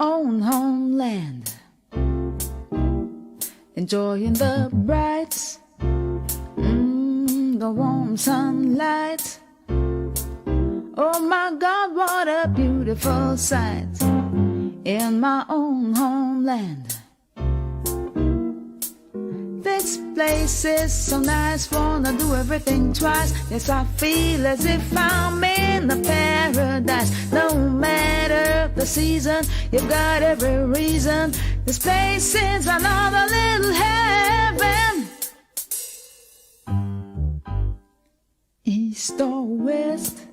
own homeland, enjoying the bright, the warm sunlight. Oh my God, what a beautiful sight in my own homeland. This place is so nice, wanna do everything twice. Yes, I feel as if I'm in a paradise. No matter the season, you've got every reason. This place is another little heaven. East or west,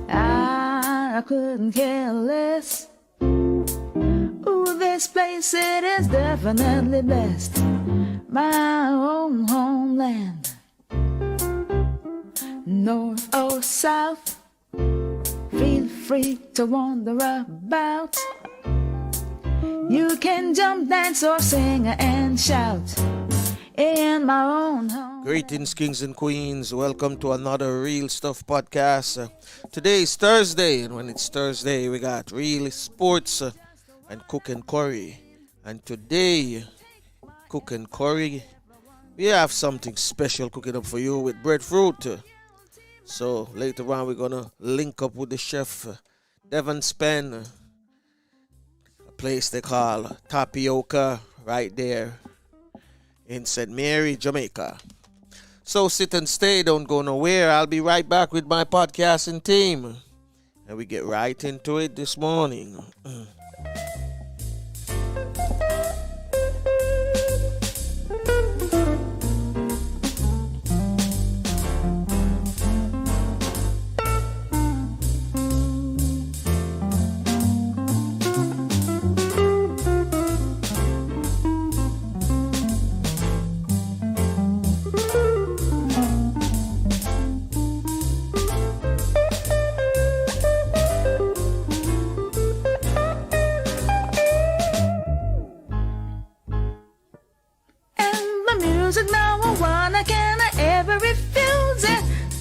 I couldn't care less. Ooh, this place, it is definitely best. My own homeland. North or south, feel free to wander about. You can jump, dance, or sing and shout in my own home. Greetings, kings and queens. Welcome to another Real Stuff podcast. Today is Thursday, and when it's Thursday, we got real sports and cook and curry. And today, cook and curry, we have something special cooking up for you with breadfruit. So later on, we're gonna link up with the chef Devon Spen, a place they call Tapioca, right there in St. Mary, Jamaica. So sit and stay, don't go nowhere. I'll be right back with my podcasting team, and we get right into it this morning.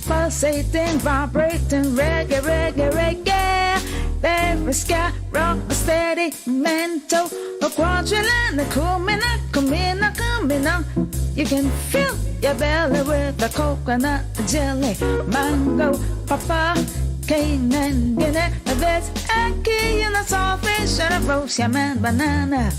Pulsating, vibrating, reggae, reggae, reggae. Very sky, rock, a steady mento, a quadrillion, a kumina, kumina, kumina. You can fill your belly with a coconut jelly, mango, papa, cane and Guinea. There's a key and a saltfish and a roast yam and banana.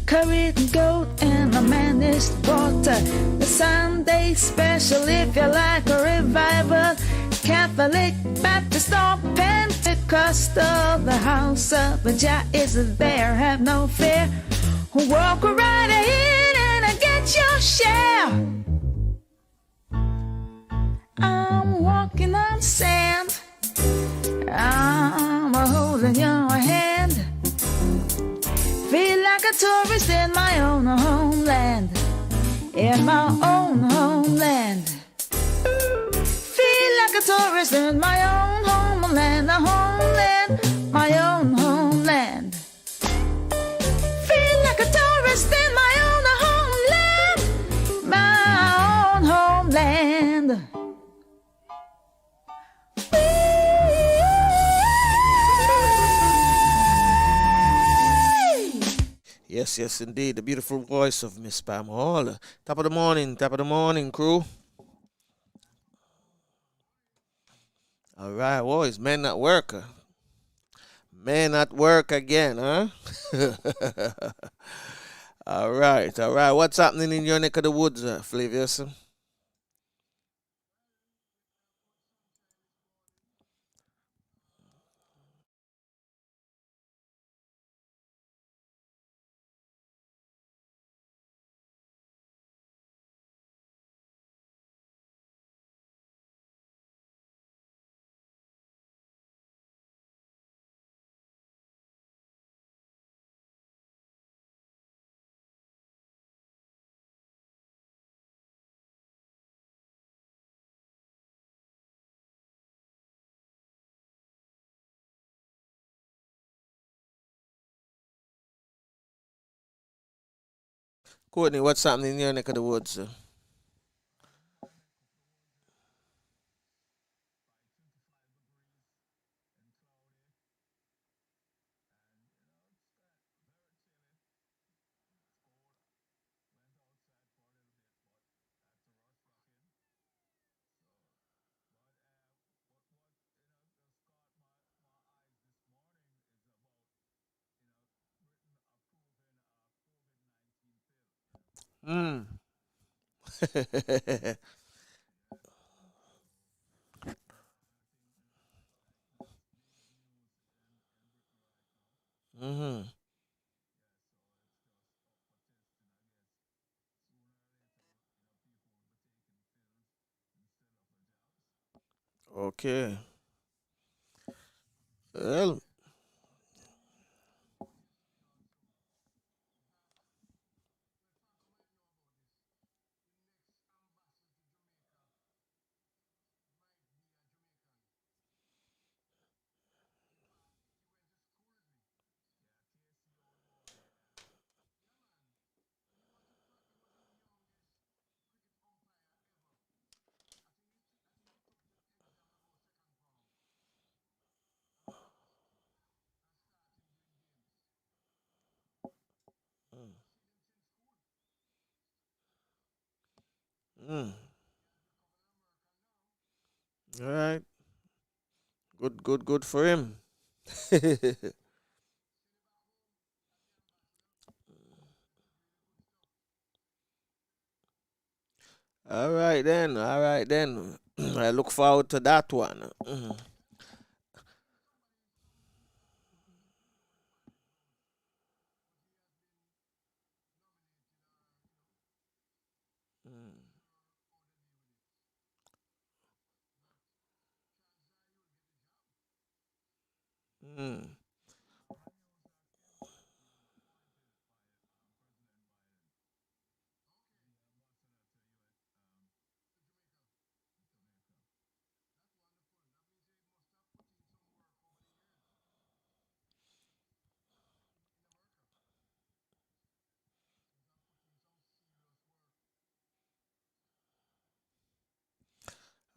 Curried goat and a managed water. The Sunday special if you like a revival. Catholic, Baptist or Pentecostal. The house of Jah is there, have no fear. Walk right in and get your share. I'm walking on sand. I'm holding your hand. Feel like a tourist in my own homeland. In my own homeland. Feel like a tourist in my own homeland. A homeland, my own homeland. Feel like a tourist in my own homeland. My own homeland. Yes, indeed. The beautiful voice of Miss Pam Hall. Top of the morning, crew. All right, boys, men at work. Men at work again, huh? All right. What's happening in your neck of the woods, Flavius? Courtney, what's happening in your neck of the woods? Mm. Mm-hmm. Okay. Well, mm. All right. Good, good, good for him. All right then. All right then. I look forward to that one. Mhm. Mm. Mm.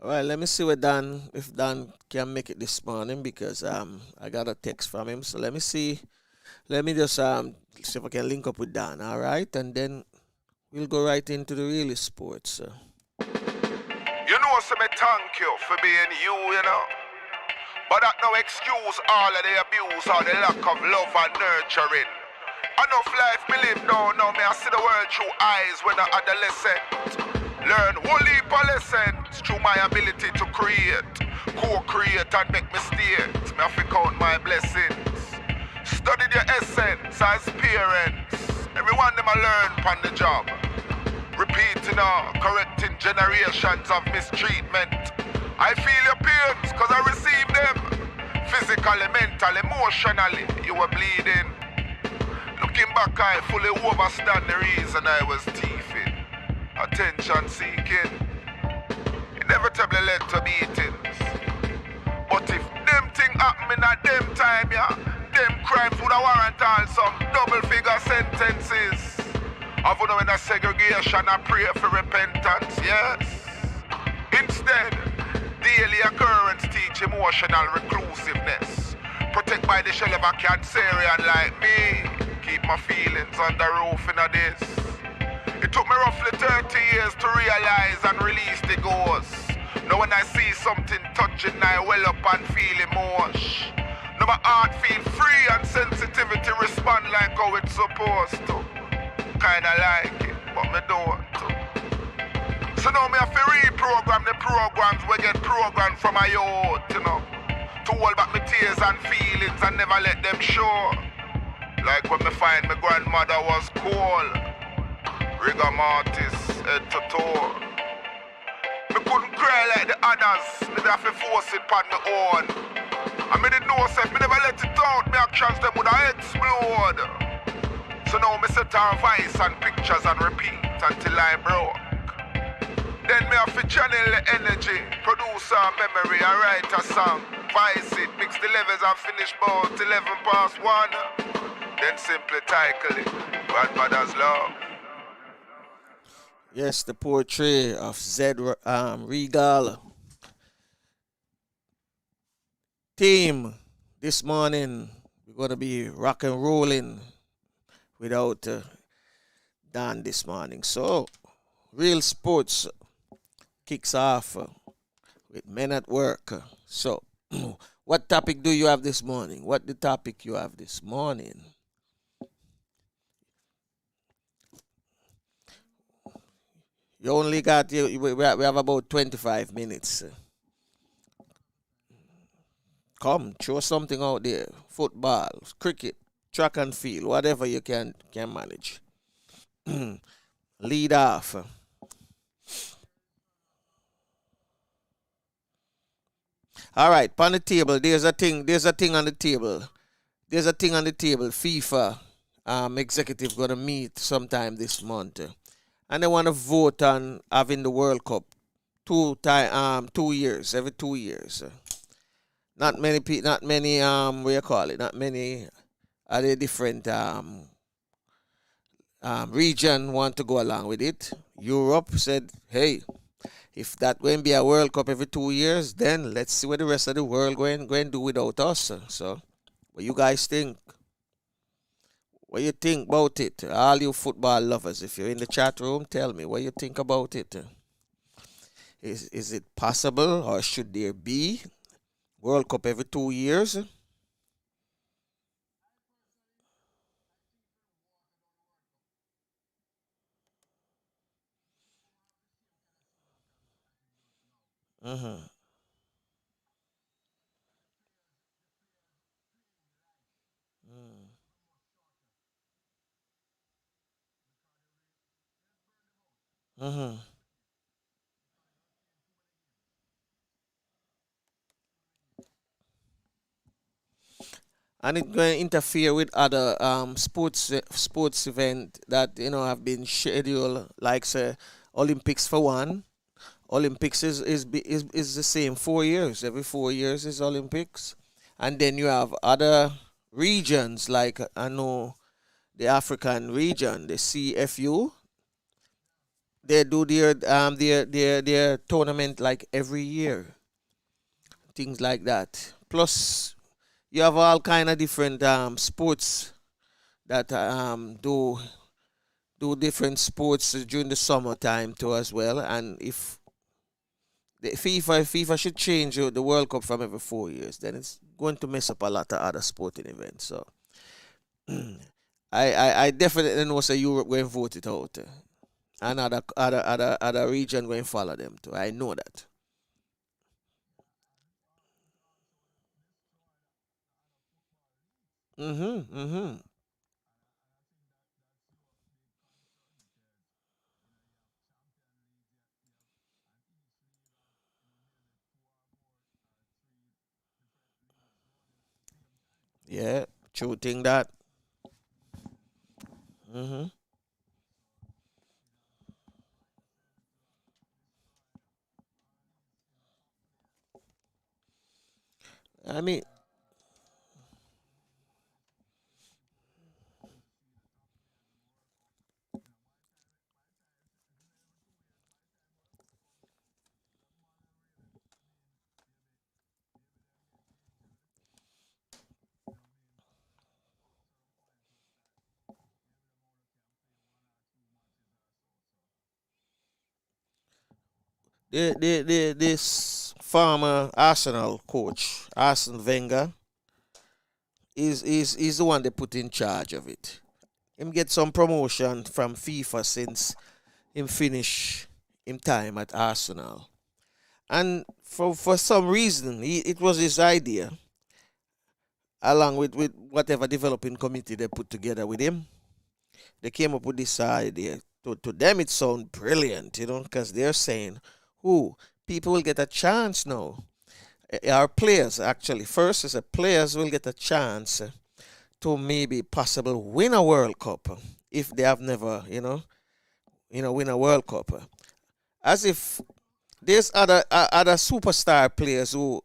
All right, let me see what Dan if Dan can make it this morning because I got a text from him. So let me see. Let me just see if I can link up with Dan. All right, and then we'll go right into the real sports. You know, so me thank you for being you, you know. But that no excuse all of the abuse or the lack of love and nurturing. Enough life me live now me I see the world through eyes when I adolescent. Learn whole heap of lessons through my ability to create, co-create and make mistakes. Me have to count my blessings. Study your essence as parents. Everyone them I learn from the job. Repeating or correcting generations of mistreatment. I feel your pains cause I received them. Physically, mentally, emotionally, you were bleeding. Looking back, I fully understand the reason I was thieving. Attention seeking. Inevitably led to beatings. But if them thing happen in a them time, yeah, them crimes would have warrant all some double figure sentences. Of you know in a segregation I pray for repentance, yes. Instead, daily occurrence teach emotional reclusiveness. Protect by the shell of a cancerian like me. Keep my feelings under roof in a this. It took me roughly 30 years to realize and release the ghost. Now when I see something touching, I well up and feel emotion. Now my heart feel free and sensitivity respond like how it's supposed to. Kinda like it, but me don't. So now me have to reprogram the programs we get programmed from my youth, you know. To hold back my tears and feelings and never let them show. Like when me find my grandmother was cold. Rigor mortis, head to toe. Me couldn't cry like the others, me have to force it on my own. I me didn't know if me never let it out, my actions them would have explode. So now me set our voice and pictures and repeat until I broke. Then me have to channel the energy, produce a memory and write a song. Voice it, mix the levels and finish about 11 past 1. Then simply title it, Grandmother's Love. Yes, the poetry of Zed Regal. Team, this morning we're gonna be rock and rolling without Dan this morning. So, real sports kicks off with men at work. So, what topic do you have this morning? What the topic you have this morning? You only got we have about 25 minutes. Come, throw something out there. Football, cricket, track and field, whatever you can manage. Lead off. All right, on the table, there's a thing on the table. There's a thing on the table. FIFA executive gonna meet sometime this month. And they wanna vote on having the World Cup 2 years, every 2 years. Not many what you call it, not many other different region want to go along with it. Europe said, hey, if that going to be a World Cup every 2 years, then let's see what the rest of the world going to do without us. So, what you guys think? What you think about it? All you football lovers, if you're in the chat room, tell me what you think about it. Is it possible, or should there be World Cup every 2 years? Mm-hmm. Mm-hmm. And it going to interfere with other sports event that have been scheduled, like say Olympics for one. Olympics is the same 4 years. Every 4 years is Olympics, and then you have other regions like I know the African region, the CFU. They do their tournament like every year, things like that. Plus, you have all kind of different sports that do different sports during the summertime too as well. And if the FIFA should change the World Cup from every 4 years, then it's going to mess up a lot of other sporting events. So I definitely know say Europe going to vote it out. And other region going to follow them too. I know that. Mm-hmm. Yeah, true thing that. Mm-hmm. I mean, this former Arsenal coach, Arsene Wenger, is the one they put in charge of it. Him get some promotion from FIFA since him finish him time at Arsenal. And for some reason, it was his idea, along with whatever developing committee they put together with him. They came up with this idea. To them, it sounds brilliant, because they're saying, who people will get a chance now. Our players, actually, first is players will get a chance to maybe possible win a World Cup if they have never, win a World Cup. As if there's other superstar players who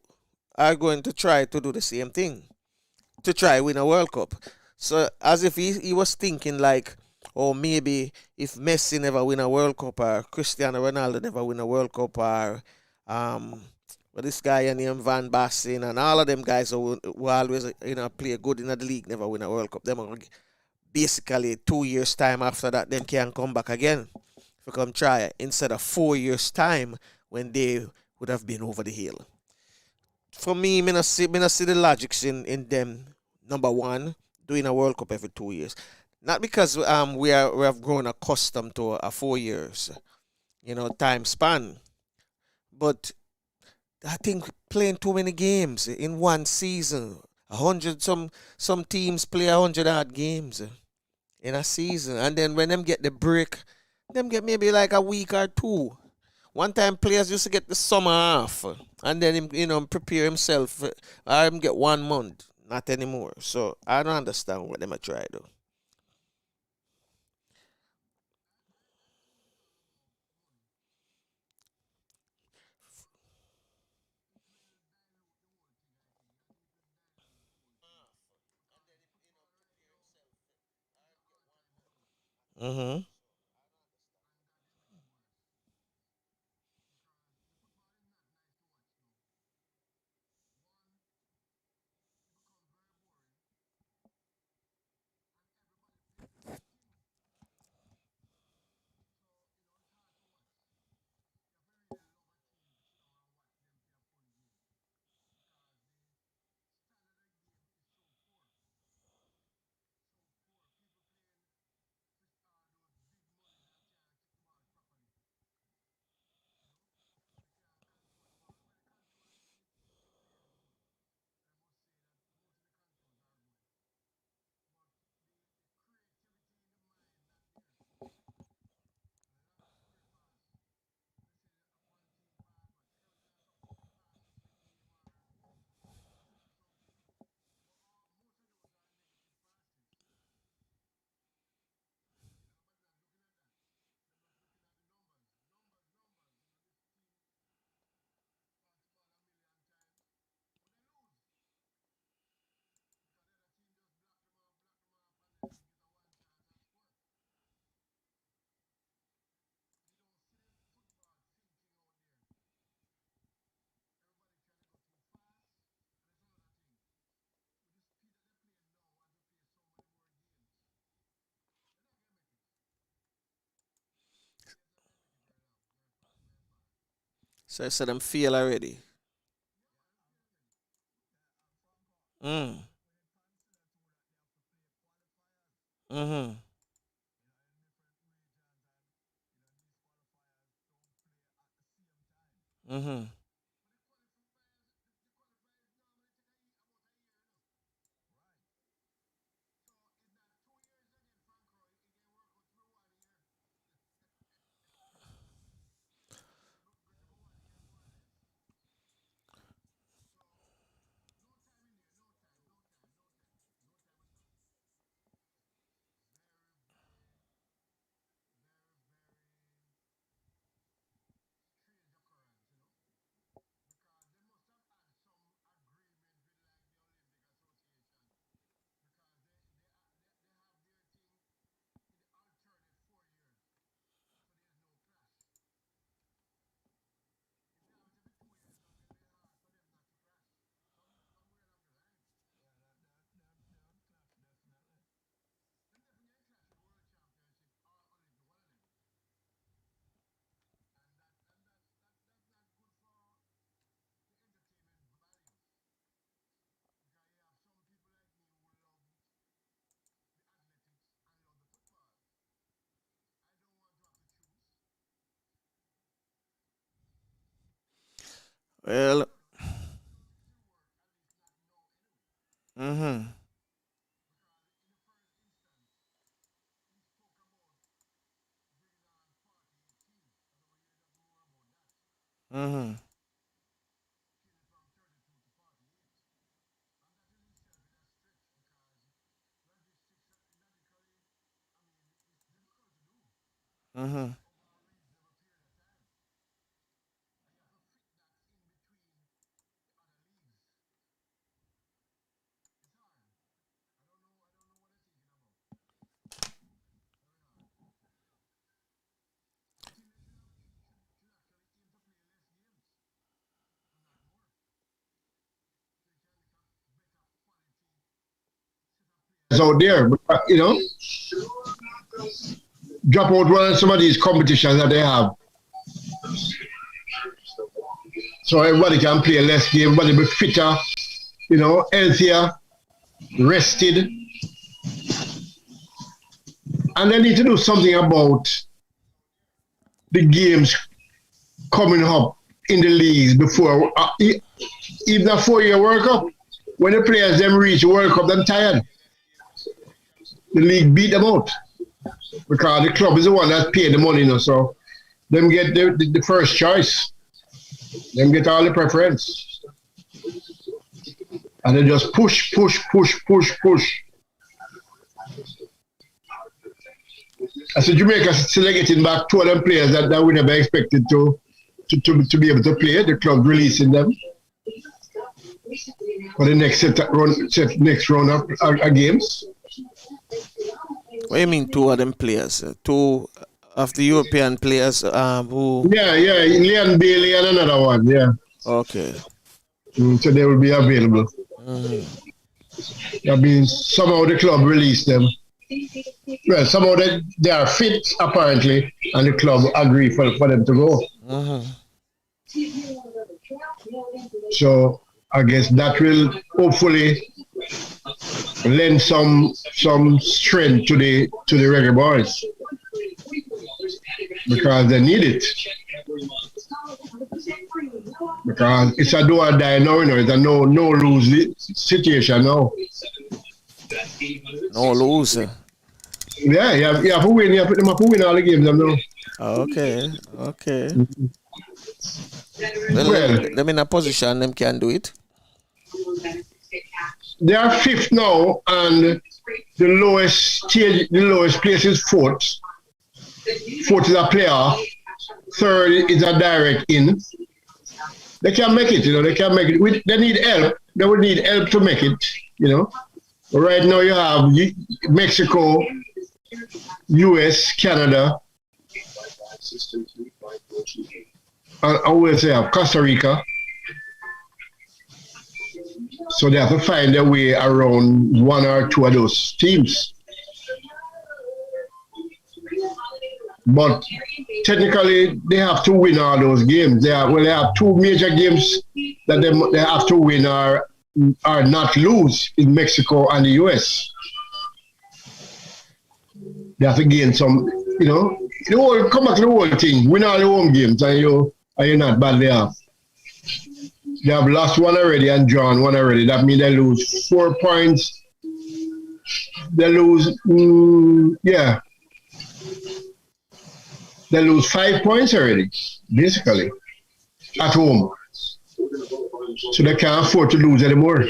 are going to try to do the same thing, to try win a World Cup. So as if he was thinking like, or maybe if Messi never win a World Cup, or Cristiano Ronaldo never win a World Cup, or this guy named Van Basten and all of them guys who always play good in the league never win a World Cup. Them are basically 2 years time after that them can come back again to come try instead of 4 years time when they would have been over the hill. For me, me not see the logics in them. Number one, doing a World Cup every 2 years. Not because we have grown accustomed to 4 years. time span. But I think playing too many games in one season, 100 some teams play 100 odd games in a season, and then when them get the break, them get maybe like a week or two. One time players used to get the summer off, and then him prepare himself, or him get 1 month. Not anymore. So I don't understand what them are trying to do. Mm-hmm. So them feel already. Mm. Mm-hmm. Mm-hmm. Well. Mm-hmm. Mm-hmm. Mm-hmm. Out there, but, drop out one of some of these competitions that they have, so everybody can play less game, everybody be fitter, healthier, rested, and they need to do something about the games coming up in the leagues before, even a 4-year World Cup. When the players them reach World Cup, they're tired. The league beat them out because the club is the one that paid the money, so them get the first choice. Them get all the preference. And they just push. I said Jamaica still getting back 2 of them players that we never expected to be able to play. The club releasing them for the next next round of games. What do you mean 2 of them players? 2 of the European players who... Yeah, Leon Bailey and another one, yeah. Okay. So they will be available. That means somehow the club released them. Well, somehow they are fit, apparently, and the club agree for them to go. So I guess that will hopefully lend some strength to the reggae boys because they need it. Because it's a do or die now, it's a no lose situation now. No lose. Yeah, you have to win. You have to win all the games now. Okay. Well, them in a position, them can do it. They are 5th now, and the lowest place is 4th. 4th is a player. 3rd is a direct in. They can make it, they can make it. They need help. They would need help to make it, But right now you have Mexico, US, Canada, and I will say Costa Rica. So they have to find their way around 1 or 2 of those teams. But technically, they have to win all those games. They have 2 major games that they have to win or not lose in Mexico and the US. They have to gain some, come back to the whole thing. Win all the home games and you're not badly off. They have lost 1 already and drawn 1 already. That means they lose 4 points. They lose, They lose 5 points already, basically, at home. So they can't afford to lose anymore.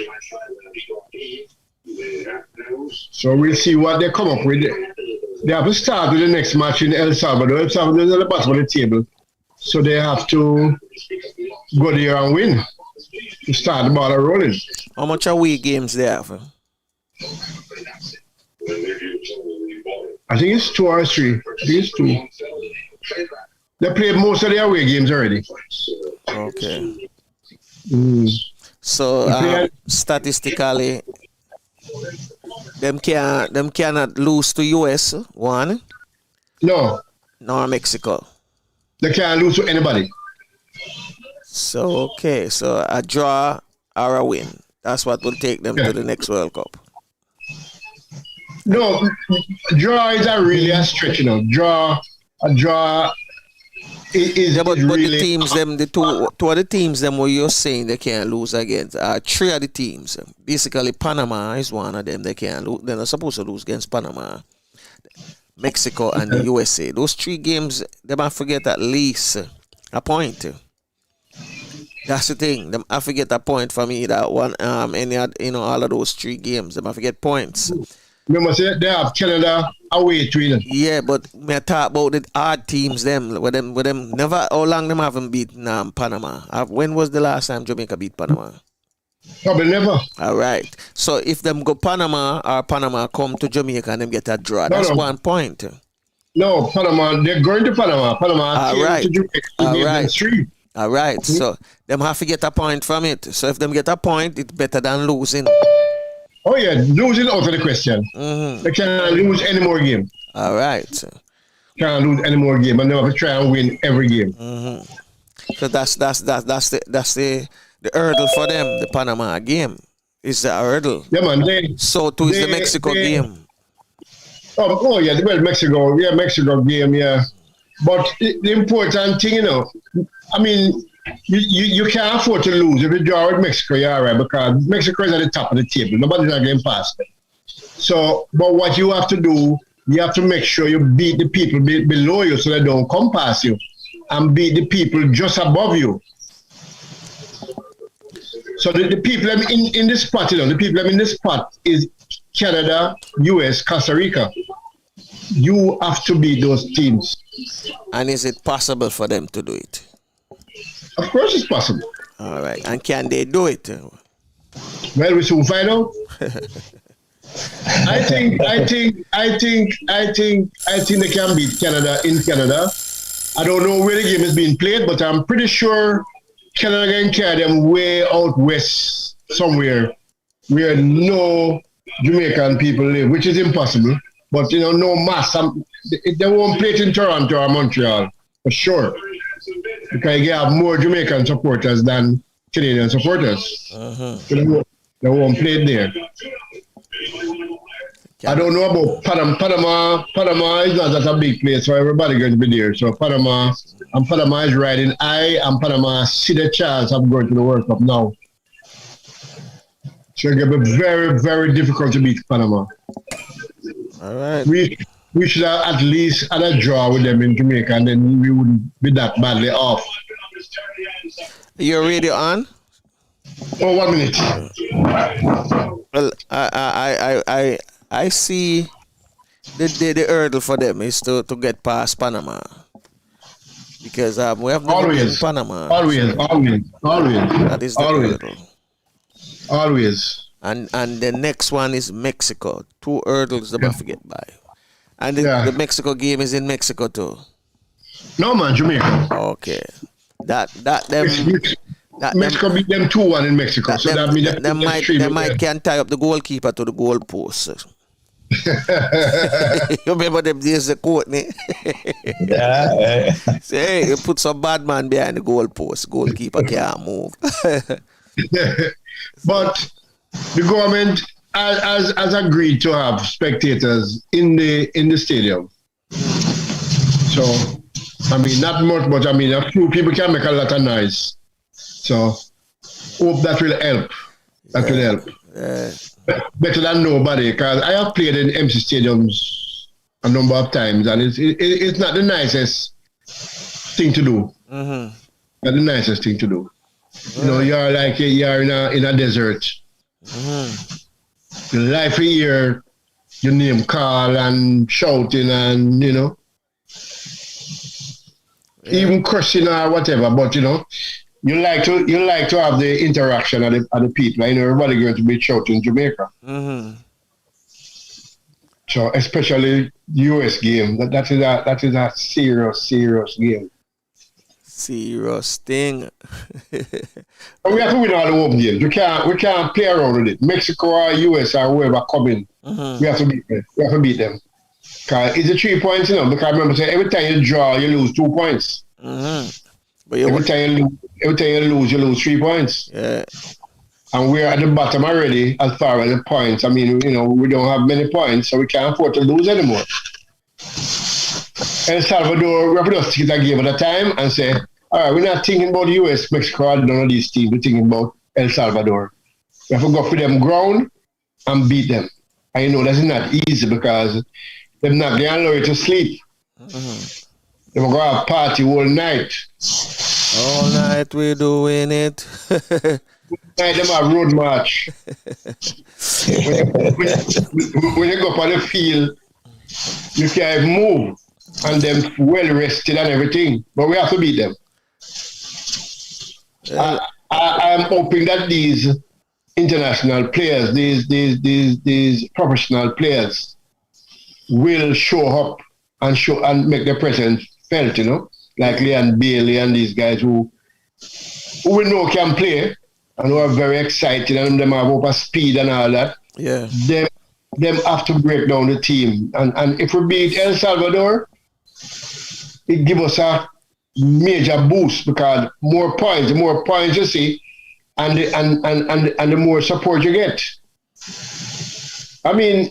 So we'll see what they come up with. They have to start with the next match in El Salvador. El Salvador is at the bottom of the table. So they have to go there and win to start the ball rolling. How much away games they have? I think it's 2 or 3. I think it's 2. They played most of their away games already. Okay. So statistically, them cannot lose to US, 1. No. Nor Mexico. They can't lose to anybody. So a draw or a win. That's what will take them to the next World Cup. No, draw is really a stretch, A draw is but really... the teams, the two of the teams, them where you're saying they can't lose against, 3 of the teams. Basically, Panama is one of them. They can't lose. They're not supposed to lose against Panama, Mexico, and the USA. Those 3 games, they might forget at least a point. That's the thing. Them I forget a point for me that one. All of those 3 games, they might forget points. Remember, say they have Canada away to them. Yeah, but me talk about the hard teams. Them with them. Never. How long them haven't beaten Panama? When was the last time Jamaica beat Panama? Probably never. All right. So if them go Panama or Panama come to Jamaica and them get a draw, that's 1 point. No, Panama. They're going to Panama. Panama came to Jamaica. All right. 3. All right. So them have to get a point from it. So if them get a point, it's better than losing. Oh yeah, losing out of the question. They can't lose any more game. All right. Can't lose any more game, and they have to try and win every game. So that's the hurdle for them. The Panama game is the hurdle. Yeah, man. So too is the Mexico game. Oh yeah, well Mexico game, yeah. But the important thing, I mean, you can't afford to lose. If you draw with Mexico, you're all right, because Mexico is at the top of the table. Nobody's not getting past them. So, but what you have to do, you have to make sure you beat the people below you so they don't come past you, and beat the people just above you. So the people in this spot, the people in this spot is Canada, US, Costa Rica. You have to beat those teams. And is it possible for them to do it? Of course it's possible. All right. And can they do it? Well, we soon find out. I think they can beat Canada in Canada. I don't know where the game is being played, but I'm pretty sure Canada can carry them way out west somewhere where no Jamaican people live, which is impossible. But no mass. They won't play it in Toronto or Montreal for sure, because you have more Jamaican supporters than Canadian supporters. So they won't play it there. I don't know about Panama. Panama is not that a big place, so everybody going to be there. So Panama is riding high, and Panama see the chance of going to the World Cup now. So it's going to be very, very difficult to beat Panama. All right. We should have at least had a draw with them in Jamaica, and then we wouldn't be that badly off. Your radio on? Oh, 1 minute. Well, I see the hurdle for them is to get past Panama, because we have never been in Panama. Always. That is the hurdle. Always. And the next one is Mexico. 2 hurdles they must get by. And the Mexico game is in Mexico too. No man, Jamaica. Okay. Mexico beat them 2-1 in Mexico. That means they might can tie up the goalkeeper to the goal post. You remember them days the Courtney? Yeah. Say, you put some bad man behind the goal post. Goalkeeper can't move. But the government has agreed to have spectators in the stadium. So, I mean, not much, but I mean, a few people can make a lot of noise. So, hope that will help. That will help. Better than nobody, because I have played in MC stadiums a number of times, and it's not the nicest thing to do. Not the nicest thing to do. You're like you're in a desert. The life here, your name call and shouting and even cursing or whatever. But you like to have the interaction of the people. Everybody going to be shouting in Jamaica. So especially US game, that is a serious game. Serious thing. And we have to win all the home games. We can't play around with it. Mexico or US or whoever coming, we have to beat them. Because it's a 3 points, because I remember saying every time you draw, you lose 2 points. But every time you lose, you lose 3 points. Yeah. And we're at the bottom already as far as the points. I mean, we don't have many points, so we can't afford to lose anymore. El Salvador, we have to just take a game at a time and say, all right, we're not thinking about the US, Mexico, or none of these teams. We're thinking about El Salvador. We have to go for them ground and beat them. And that's not easy, because they're not going to allow you to sleep. They're going to have a party all night. All night we're doing it. Night them have road march. when you go up on the field, you can't move. And them well rested and everything. But we have to beat them. I'm hoping that these international players, these professional players, will show up and make their presence felt, like Leon Bailey and these guys who we know can play and who are very excited, and them have over speed and all that. Yeah. Them have to break down the team. And if we beat El Salvador, it gives us a major boost, because the more points you see, and the more support you get. I mean,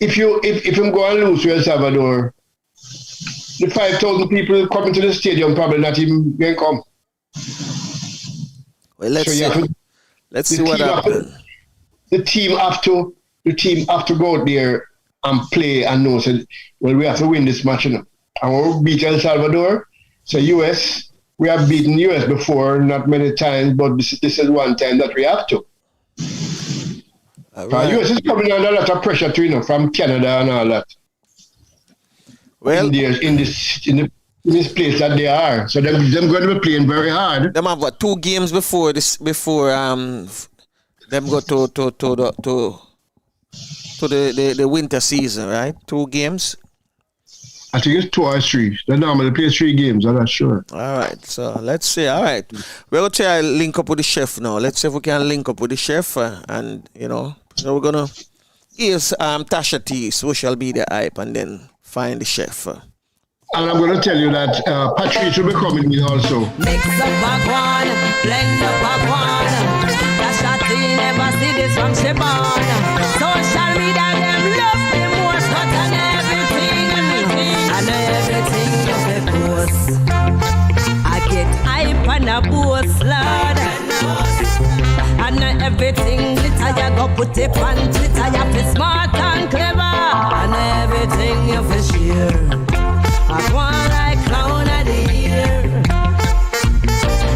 if you go and lose to El Salvador, the 5,000 people coming to the stadium probably not even going to come. Well, let's So see. Let's see what happens. The team have to go out there and play and know, so, well, we have to win this match. You know? And when we beat El Salvador, so US, we have beaten US before, not many times, but this is one time that we have to. Right. US is coming under a lot of pressure too, you know, from Canada and all that. Well, in this place that they are, so them going to be playing very hard. Them have what, 2 games before them go to the winter season, right? 2 games. I think it's 2 or 3. They normally play 3 games. I'm not sure. All right, so let's see. All right, we're gonna try to link up with the chef now. Let's see if we can link up with the chef, and you know, so we're gonna use Tasha T, social media hype, and then find the chef. And I'm going to tell you that Patrice will be coming in also. Mix up a guan, blend up a guan. Tasha T never see this from Shibon. Social media, them love them more cut and everything. And everything you can post. I get hype and a boost, Lord. And everything glitter, you go put it on Twitter. You feel smart and clever. And everything you feel share. I want like clown of the year.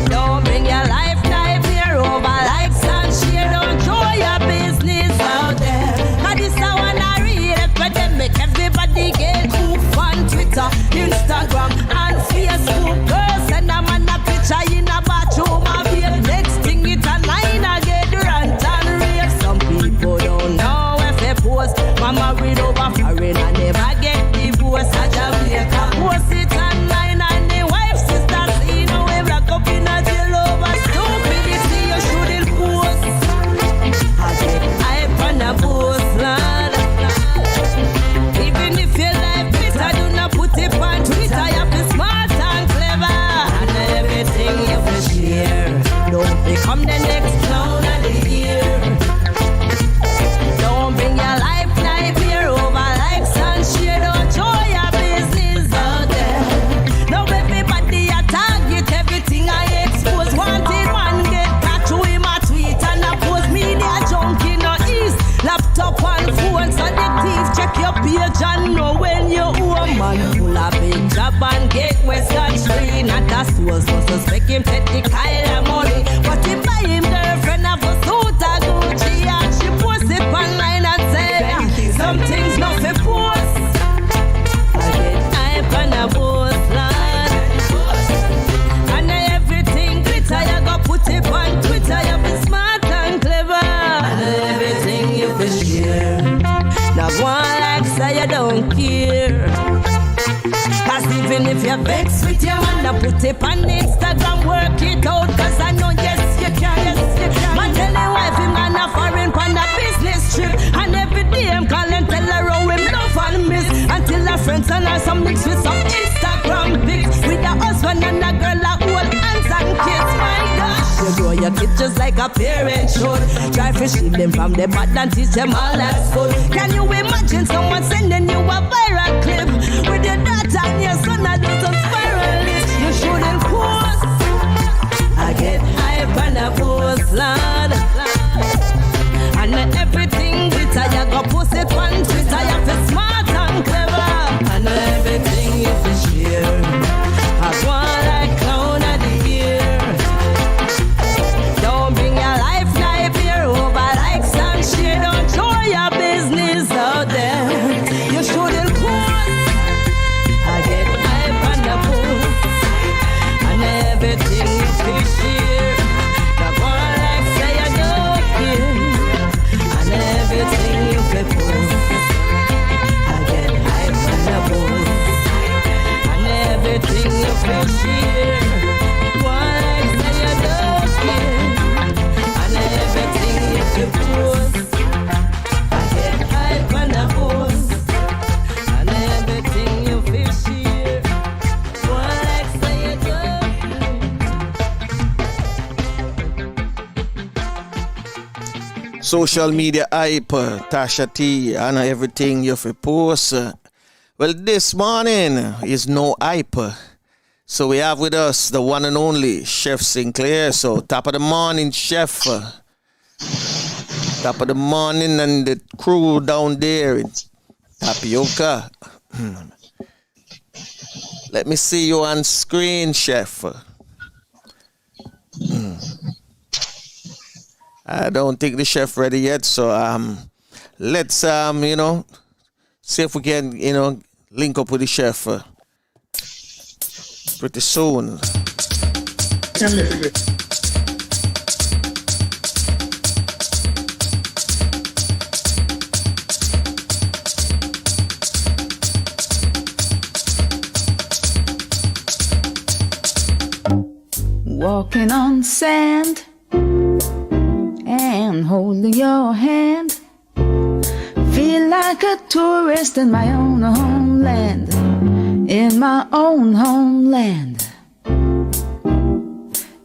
Don't bring your life here over likes and share. Don't show your business out there. Cause this I wanna read epidemic. Everybody get hooked on Twitter, Instagram and Facebook. Girls send a man a picture in a bathroom of beer. Next thing it's a line I get rant and rave. Some people don't know if they post. Mama read over foreign and never get divorced. I Jamaica. Post it online and the wife sisters see no way rock up in a jail over stupidity. You shouldn't post. I get hype on a post, lad. Even if you like Twitter, do not put it on Twitter. You be smart and clever, and everything you will share. Don't become the next clown of the year. Don't bring your life here over likes and share. Don't show your business out there. Now everybody a target, everything I expose. Wanted man get catch him a tweet and a post. Media junkie no east. Laptop and phone selective. Check your page and know when you owe man. Full of big job and get Western free. Not a source, no suspect him take the Kyle money. But he buy him girlfriend of a suit a Gucci and she post it online and say some things not for post. I get hype and a post, lad. And everything glitter, you go put it on Twitter. You be smart and clever, and everything you be share. Now one like say you don't care. Cause even if you're vexed with your man, put it on Instagram, work it out. Cause I know yes you can. Man tell your wife him on a foreign pan a business trip. And every day him call and tell her how him love and miss. Until her friends and her some mix with some Instagram pics. With a husband and a girl a hold hands and kids. My gosh, you know your kid just like a parent should. Try to shield them from the bad and teach them all that's good. Can you imagine someone sending you a viral clip with your daughter and your son are just a spiralist? You shouldn't post. I get hype and a post, lad. And everything glitter, you go post it on Twitter. You feel smart and clever, and everything you feel share. I want like clown of the year. Don't bring your life here over likes and share. Don't show your business out there. You shouldn't post. I get hype and a post, and everything you feel share. The one like say you don't care, and everything you feel post. I get hype and a post, and everything you feel share. One like say you don't care, and everything you feel post. I get hype and a post, and everything you feel share. One like say you don't care. Social media hype, Tasha T, and everything you fi post. Well, this morning is no hype. So we have with us the one and only Chef Sinclair. So top of the morning, Chef. Top of the morning and the crew down there in Tapioca. Let me see you on screen, Chef. I don't think the chef ready yet, so let's see if we can link up with the chef pretty soon. Walking on sand and holding your hand, feel like a tourist in my own homeland, in my own homeland,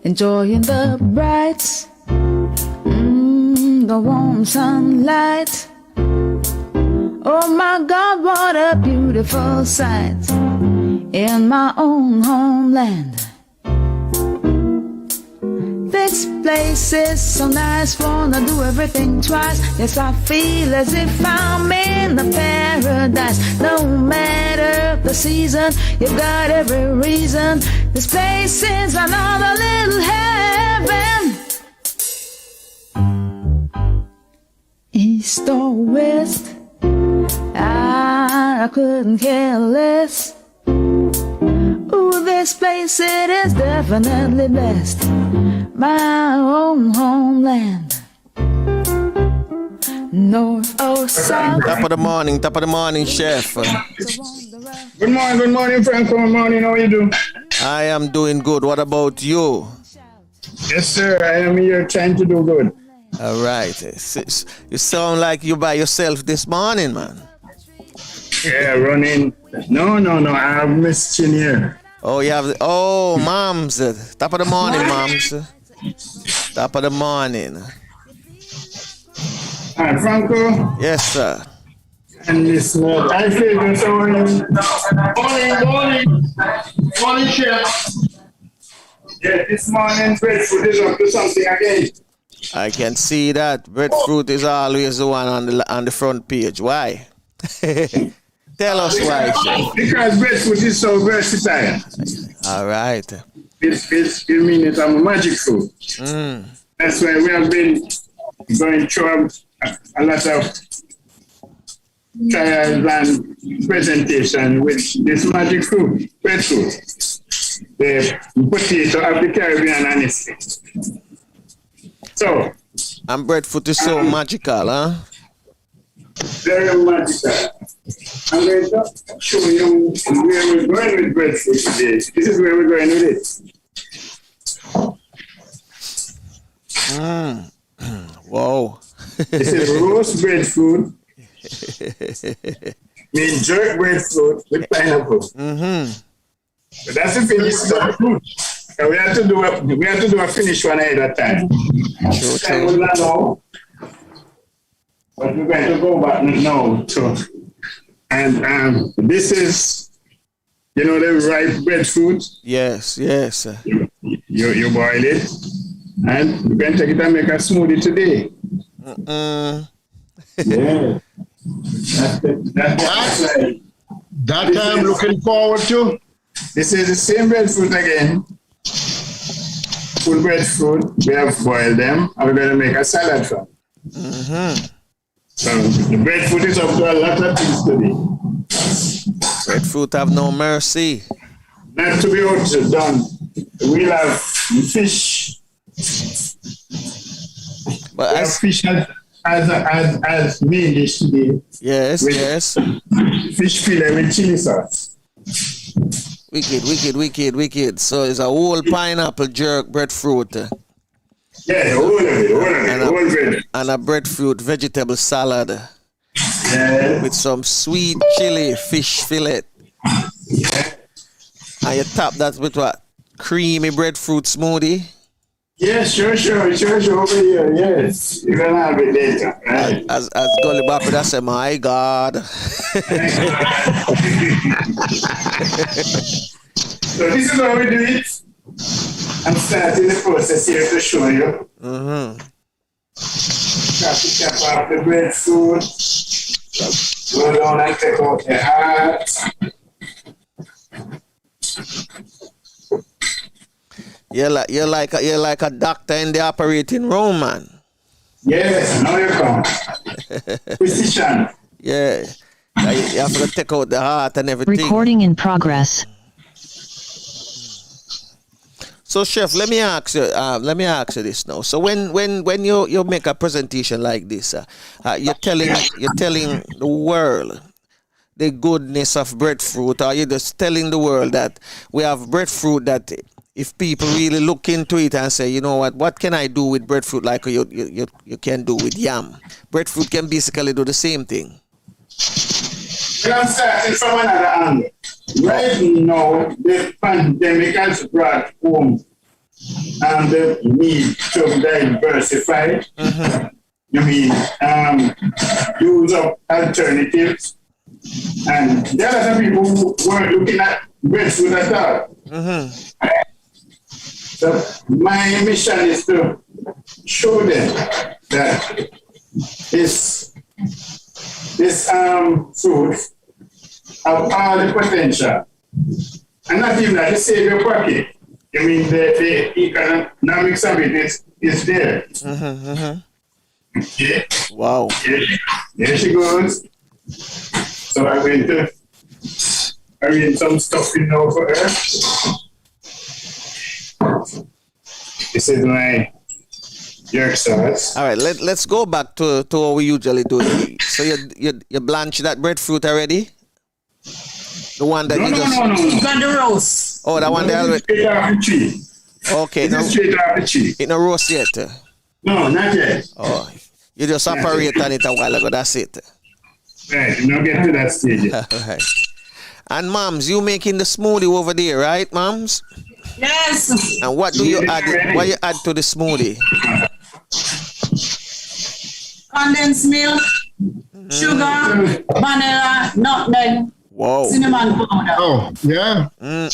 enjoying the bright, the warm sunlight. Oh my God, what a beautiful sight in my own homeland. This place is so nice, wanna do everything twice. Yes, I feel as if I'm in a paradise. No matter the season, you got every reason. This place is another little heaven. East or west, I couldn't care less. Ooh, this place, it is definitely blessed. My own homeland, north or south. Top of the morning, chef. Good morning, Franco. Good morning, how you do? I am doing good. What about you? Yes, sir, I am here trying to do good. All right. You sound like you by yourself this morning, man. Yeah, running. No, I have Miss Chin here. Oh, you have. Moms. Top of the morning, moms. Top of the morning. Hi, Franco. Yes, sir. And this, I feel this morning. Morning, chef. Yeah, this morning breadfruit is up to something again. I can see that breadfruit is always the one on the front page. Why? Tell us why, chef. Because breadfruit is so versatile. All right. It's it's a magic food. That's why we have been going through a lot of trials and presentation with this magic food, breadfruit. The potato of the Caribbean, honestly. So. And breadfruit is so magical, huh? Very magical. I'm going to show you where we're going with breadfruit today. This is where we're going with it. Whoa. This is roast breadfruit. Mean jerk breadfruit with pineapple. But that's the finished fruit. And we have to do a finished one ahead of time. True. But we're going to go back now. And this is, the ripe breadfruit. Yes. You boil it. And we're going to take it and make a smoothie today. Yeah. That I'm looking forward to. This is the same breadfruit again. Full breadfruit. We have boiled them. And we're going to make a salad from. So the breadfruit is up to a lot of things today. Breadfruit have no mercy. Not to be outdone. We'll have fish. But we have fish as main dish today. Yes. Fish fillet with chili sauce. Wicked. So it's a whole pineapple jerk breadfruit. Yeah, all of it, bread. And a breadfruit vegetable salad. Yeah. With some sweet chili fish fillet. Yeah. And you top that with what? Creamy breadfruit smoothie. Yeah, sure, over here, yes. You're gonna have it later, right? As Gully Bop would say, my God. So this is how we do it. I'm starting the process here to show you. Cap off the breadfruit. Go down and take out the heart. You're like a doctor in the operating room, man. Yes, now you come. Precision. Yeah. You have to take out the heart and everything. Recording in progress. So, Chef, let me ask you this now. So, when you make a presentation like this, you're telling the world the goodness of breadfruit, or you're just telling the world that we have breadfruit that if people really look into it and say, you know what can I do with breadfruit like you can do with yam? Breadfruit can basically do the same thing. Well, I'm starting from another angle. Right now, the pandemic has brought home the need to diversify. You mean, use of alternatives. And there are some people who weren't looking at breadfruit at all. So my mission is to show them that this fruit have all the potential, and not even that, they save your pocket. I mean, the economics of it is there. Okay. Wow. Here she goes. So I'm going to arrange some stuff in now for her. This is my jerk sauce. All right, let's go back to what we usually do. So you blanch that breadfruit already? The one that No. You got the roast. Oh, that one there already. Straight off the tree. Okay, This is straight off the tree. it no roast yet. No, not yet. Oh, you just operate on it a while ago. That's it. Right, you don't get to that stage yet. All right. And moms, you making the smoothie over there, right, moms? Yes. And what do you add? What you add to the smoothie? Condensed milk, sugar, vanilla, nutmeg, Whoa. cinnamon powder. Oh, yeah. I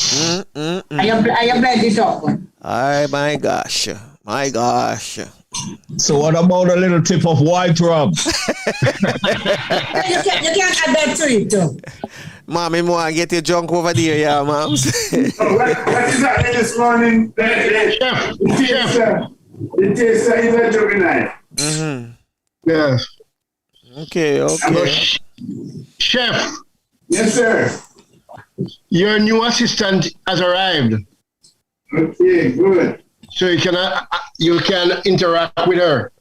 blend it up. Ay, my gosh. So what about a little tip of white rum? You can't add that to it too. Mommy, more get your junk over there, yeah, moms. What is that this morning? The taster is a juvenile. Yes. Okay. Chef, Yes, sir. your new assistant has arrived, Okay, good. so you can interact with her.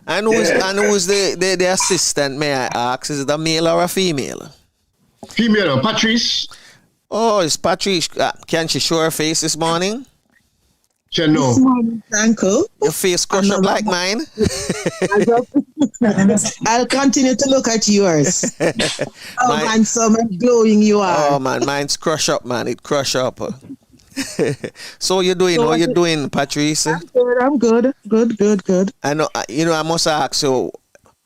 And who's the assistant, may I ask? Is it a male or a female? Female, Patrice. Oh, it's Patrice. Can she show her face this morning? She no. Uncle. Your face crush up like mine? I'll continue to look at yours. Man, so much glowing you are. Oh, man, mine's crush up, man. It crush up. So you doing? How you doing, Patrice? I'm good. Good. I know. I must ask you,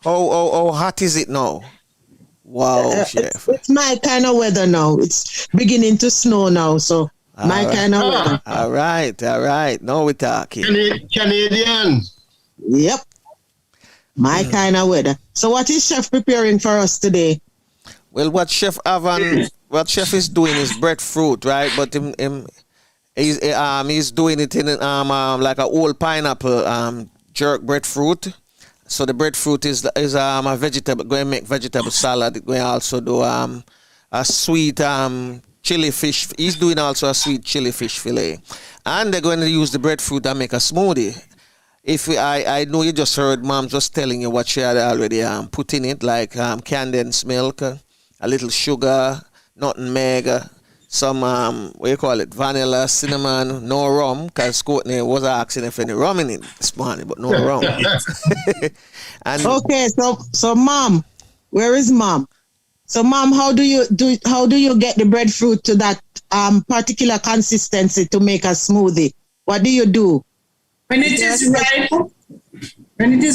how hot is it now? Wow, Chef. It's my kind of weather now. It's beginning to snow now, so my kind of weather. All right. Now we're talking. Canadian. Yep. My kind of weather. So what is Chef preparing for us today? Well, what Chef is doing is breadfruit, right? But he's doing it in like a whole pineapple jerk breadfruit. So the breadfruit is a vegetable. Going to make vegetable salad. Going to also do a sweet chili fish. He's doing also a sweet chili fish fillet, and they're going to use the breadfruit and make a smoothie. I know you just heard Mom just telling you what she had already put in it, like condensed milk, a little sugar, nutmeg, some vanilla, cinnamon, no rum, because Courtney was asking if any rum in it this morning, but no rum. And okay, so Mom, where is Mom? So Mom, how do you get the breadfruit to that particular consistency to make a smoothie? What do you do? When it is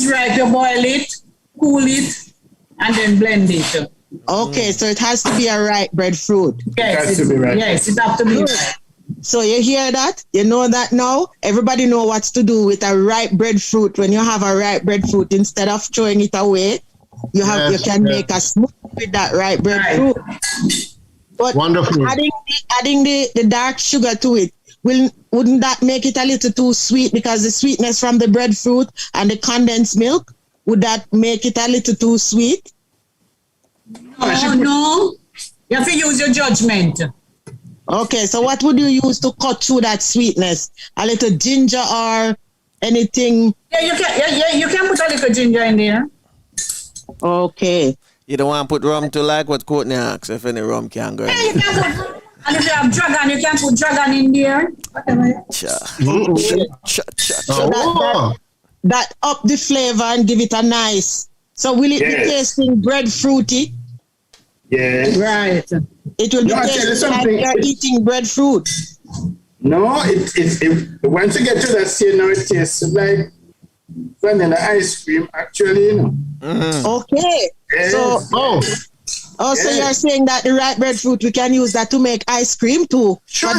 ripe, you boil it, cool it, and then blend it. Okay, so it has to be a ripe breadfruit. Yes, It has to be ripe. Yes, it has to be ripe. So you hear that? You know that now? Everybody know what to do with a ripe breadfruit. When you have a ripe breadfruit, instead of throwing it away, you can make a smoothie with that ripe breadfruit. But Wonderful. adding the dark sugar to it, wouldn't that make it a little too sweet? Because the sweetness from the breadfruit and the condensed milk, would that make it a little too sweet? Oh, no. You have to use your judgment. Okay, so what would you use to cut through that sweetness? A little ginger or anything? Yeah, you can put a little ginger in there. Okay. You don't want to put rum to like what Courtney asks if any rum can go in. Yeah, you can put, and if you have dragon, you can put dragon in there. Whatever. Oh. That up the flavor and give it a nice. So will it be tasting breadfruity? Yes. Right. It will be tasting like you're eating breadfruit. No, it once you get to that stage, now it tastes like vanilla ice cream, actually, you know. Okay. Yes. So you're saying that the ripe breadfruit, we can use that to make ice cream too? Sure,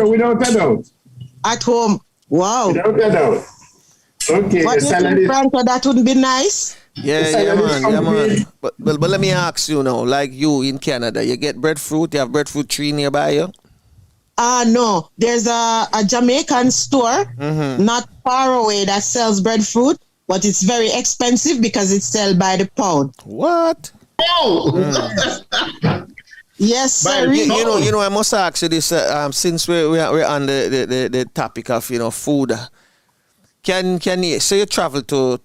without a doubt. At home. Wow. Without a doubt. Okay, What the do you salad think, is... Franco, that wouldn't be nice? Yeah, man. But let me ask you now, like you in Canada, you get breadfruit, you have breadfruit tree nearby you? No. There's a Jamaican store not far away that sells breadfruit, but it's very expensive because it's sold by the pound. What? Oh! Yes, sir. You know, I must ask you this, since we're on the topic of, food. Can you, so you travel to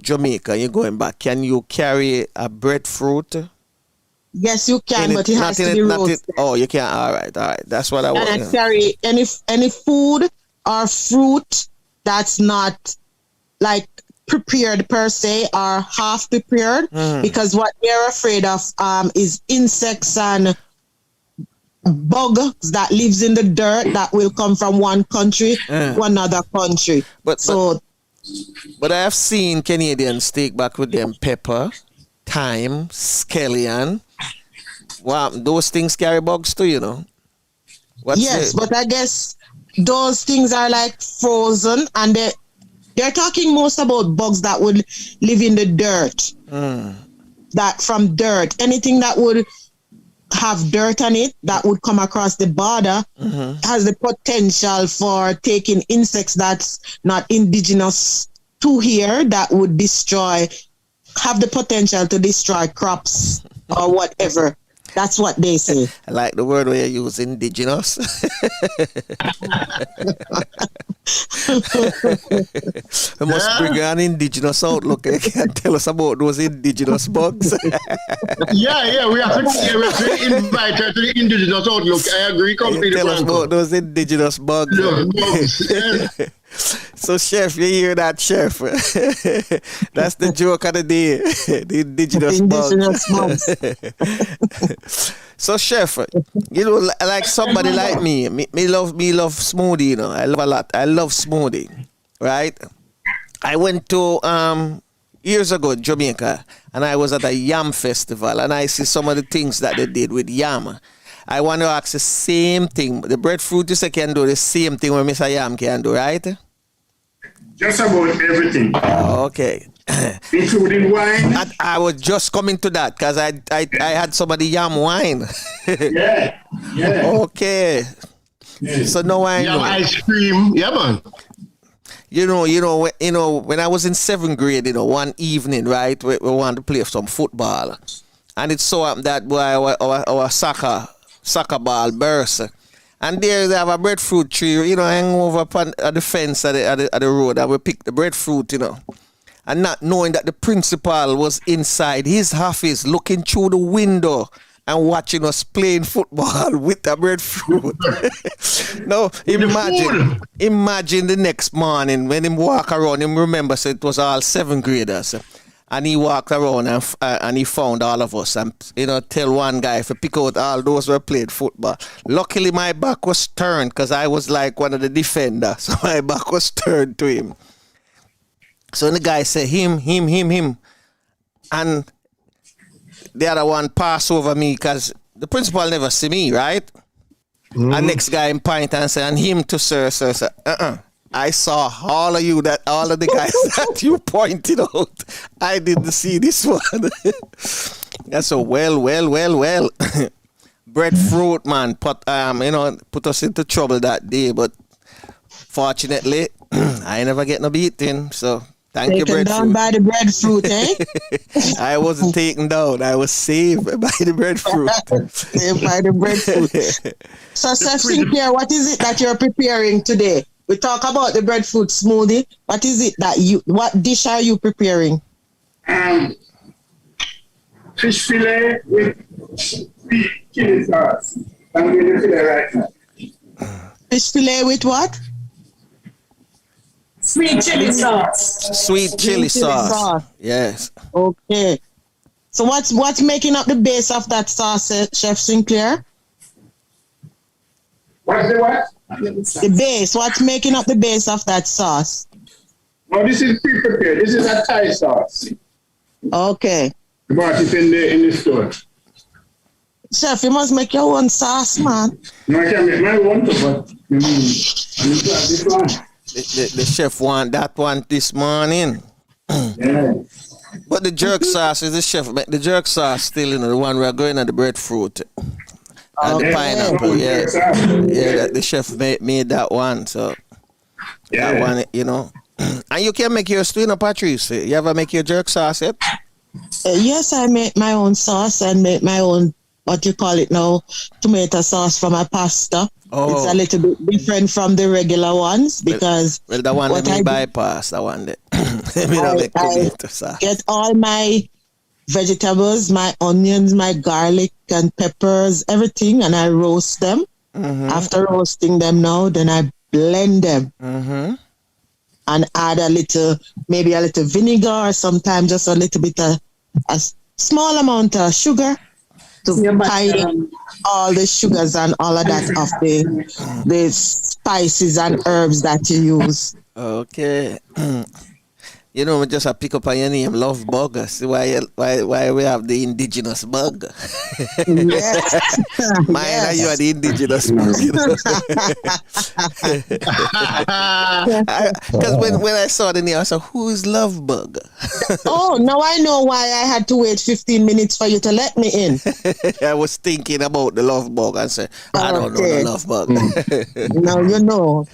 Jamaica, you're going back, can you carry a breadfruit? Yes, you can, but it has to be roasted. Oh, you can. All right. That's what I want. And carry any food or fruit that's not like prepared per se or half prepared, because what they're afraid of is insects and bugs that lives in the dirt that will come from one country to another country. But I have seen Canadians take back with them pepper, thyme, scallion. Wow, those things carry bugs too, you know. But I guess those things are like frozen, and they're talking most about bugs that would live in the dirt. That from dirt, anything that would have dirt on it that would come across the border has the potential for taking insects that's not indigenous to here, that would have the potential to destroy crops or whatever. That's what they say. I like the word where you use indigenous. We must bring an indigenous outlook. You can tell us about those indigenous bugs. We have to invite her to the indigenous outlook. I agree completely. Tell us about those indigenous bugs. So, Chef, you hear that, Chef? That's the joke of the day. The indigenous bugs. So, Chef, like somebody like me love smoothie, you know. I love a lot. I love smoothie, right? I went to years ago Jamaica, and I was at a yam festival, and I see some of the things that they did with yam. I want to ask the same thing. The breadfruit you say can do the same thing what Mr. Yam can do, right? Just about everything. Okay. Including wine. I was just coming to that because I had some of the yam wine. Yeah. Okay. Yeah. So now I know. Yam ice cream. Yeah, man. You know, when I was in 7th grade, one evening, right, we wanted to play some football. And it so happened that boy, our soccer ball burst. And there they have a breadfruit tree, hang over upon the fence at the road, and we picked the breadfruit, And not knowing that the principal was inside his office looking through the window and watching us playing football with the breadfruit. Now, imagine the next morning when him walk around, him remember, so it was all 7th graders. And he walked around and he found all of us and, tell one guy to pick out all those who played football. Luckily, my back was turned because I was like one of the defenders. So my back was turned to him. So the guy said, him. And the other one passed over me because the principal never see me, right? And next guy in point and said, and him to sir. I saw all of the guys that you pointed out. I didn't see this one. That's so well. Breadfruit, man, put us into trouble that day. But fortunately, I never get no beating. So thank you, breadfruit. Taken down by the breadfruit, eh? I wasn't taken down. I was saved by the breadfruit. Saved by the breadfruit. So, Chef Sinclair, what is it that you're preparing today? We talk about the breadfruit smoothie. What is it what dish are you preparing? Fish fillet with sweet chili sauce. I'm doing the fillet right now. Fish fillet with what? Sweet chili sauce. Sweet chili sauce. Yes. Okay. So what's making up the base of that sauce, Chef Sinclair? What's the what? The base. What's making up the base of that sauce? Oh, this is pre-prepared. This is a Thai sauce. Okay. You bought it in the store. Chef, you must make your own sauce, man. No, I can make my own, but this one. The chef want that one this morning. Yeah. But the jerk sauce is the chef make the jerk sauce still, the one we're going at the breadfruit. And the pineapple, yes. Yeah, the chef made that one, so that one, And you can make yours too, Patrice. You ever make your jerk sauce yet? Yes, I make my own sauce and make my own, what you call it now, tomato sauce for my pasta. Oh. It's a little bit different from the regular ones because... Well, the one that me bypass, the one that... I get all my vegetables, my onions, my garlic and peppers, everything, and I roast them. Mm-hmm. After roasting them now, then I blend them. Mm-hmm. And add maybe a little vinegar, or sometimes just a little bit a small amount of sugar to hide all the sugars and all of that of the spices and herbs that you use. Okay. Just a pick up on your name, Love Bug. See why we have the indigenous bug. Yes. Mine and you are the indigenous bug. Because when I saw the name, I said, who is Love Bug? Oh, now I know why I had to wait 15 minutes for you to let me in. I was thinking about the Love Bug and said, I don't know the Love Bug. Now you know.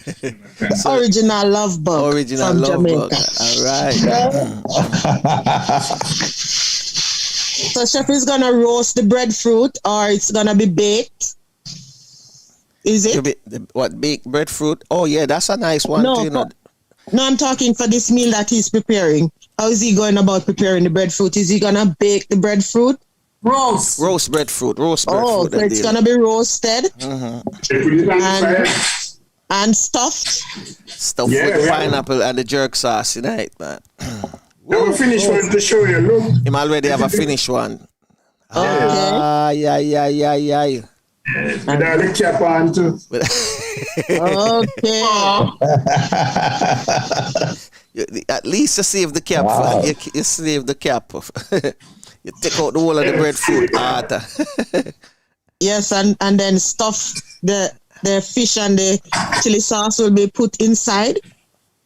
So, original Love Bug from Love Jamaica. Bug. All right. So chef is gonna roast the breadfruit or it's gonna be baked? Is it? What, baked breadfruit? Oh yeah, that's a nice one too. No, I'm talking for this meal that he's preparing. How is he going about preparing the breadfruit? Is he gonna bake the breadfruit? Roast breadfruit. Oh, so it's gonna be roasted. And stuffed with pineapple and the jerk sauce tonight, man. I have a finished one to show you. Look, him already have a finished one. Okay. Yeah. Without the cap on too. Okay. At least you save the cap. Wow. You save the cap. You take out the whole of the breadfruit. Yes, and then stuff the fish and the chili sauce will be put inside.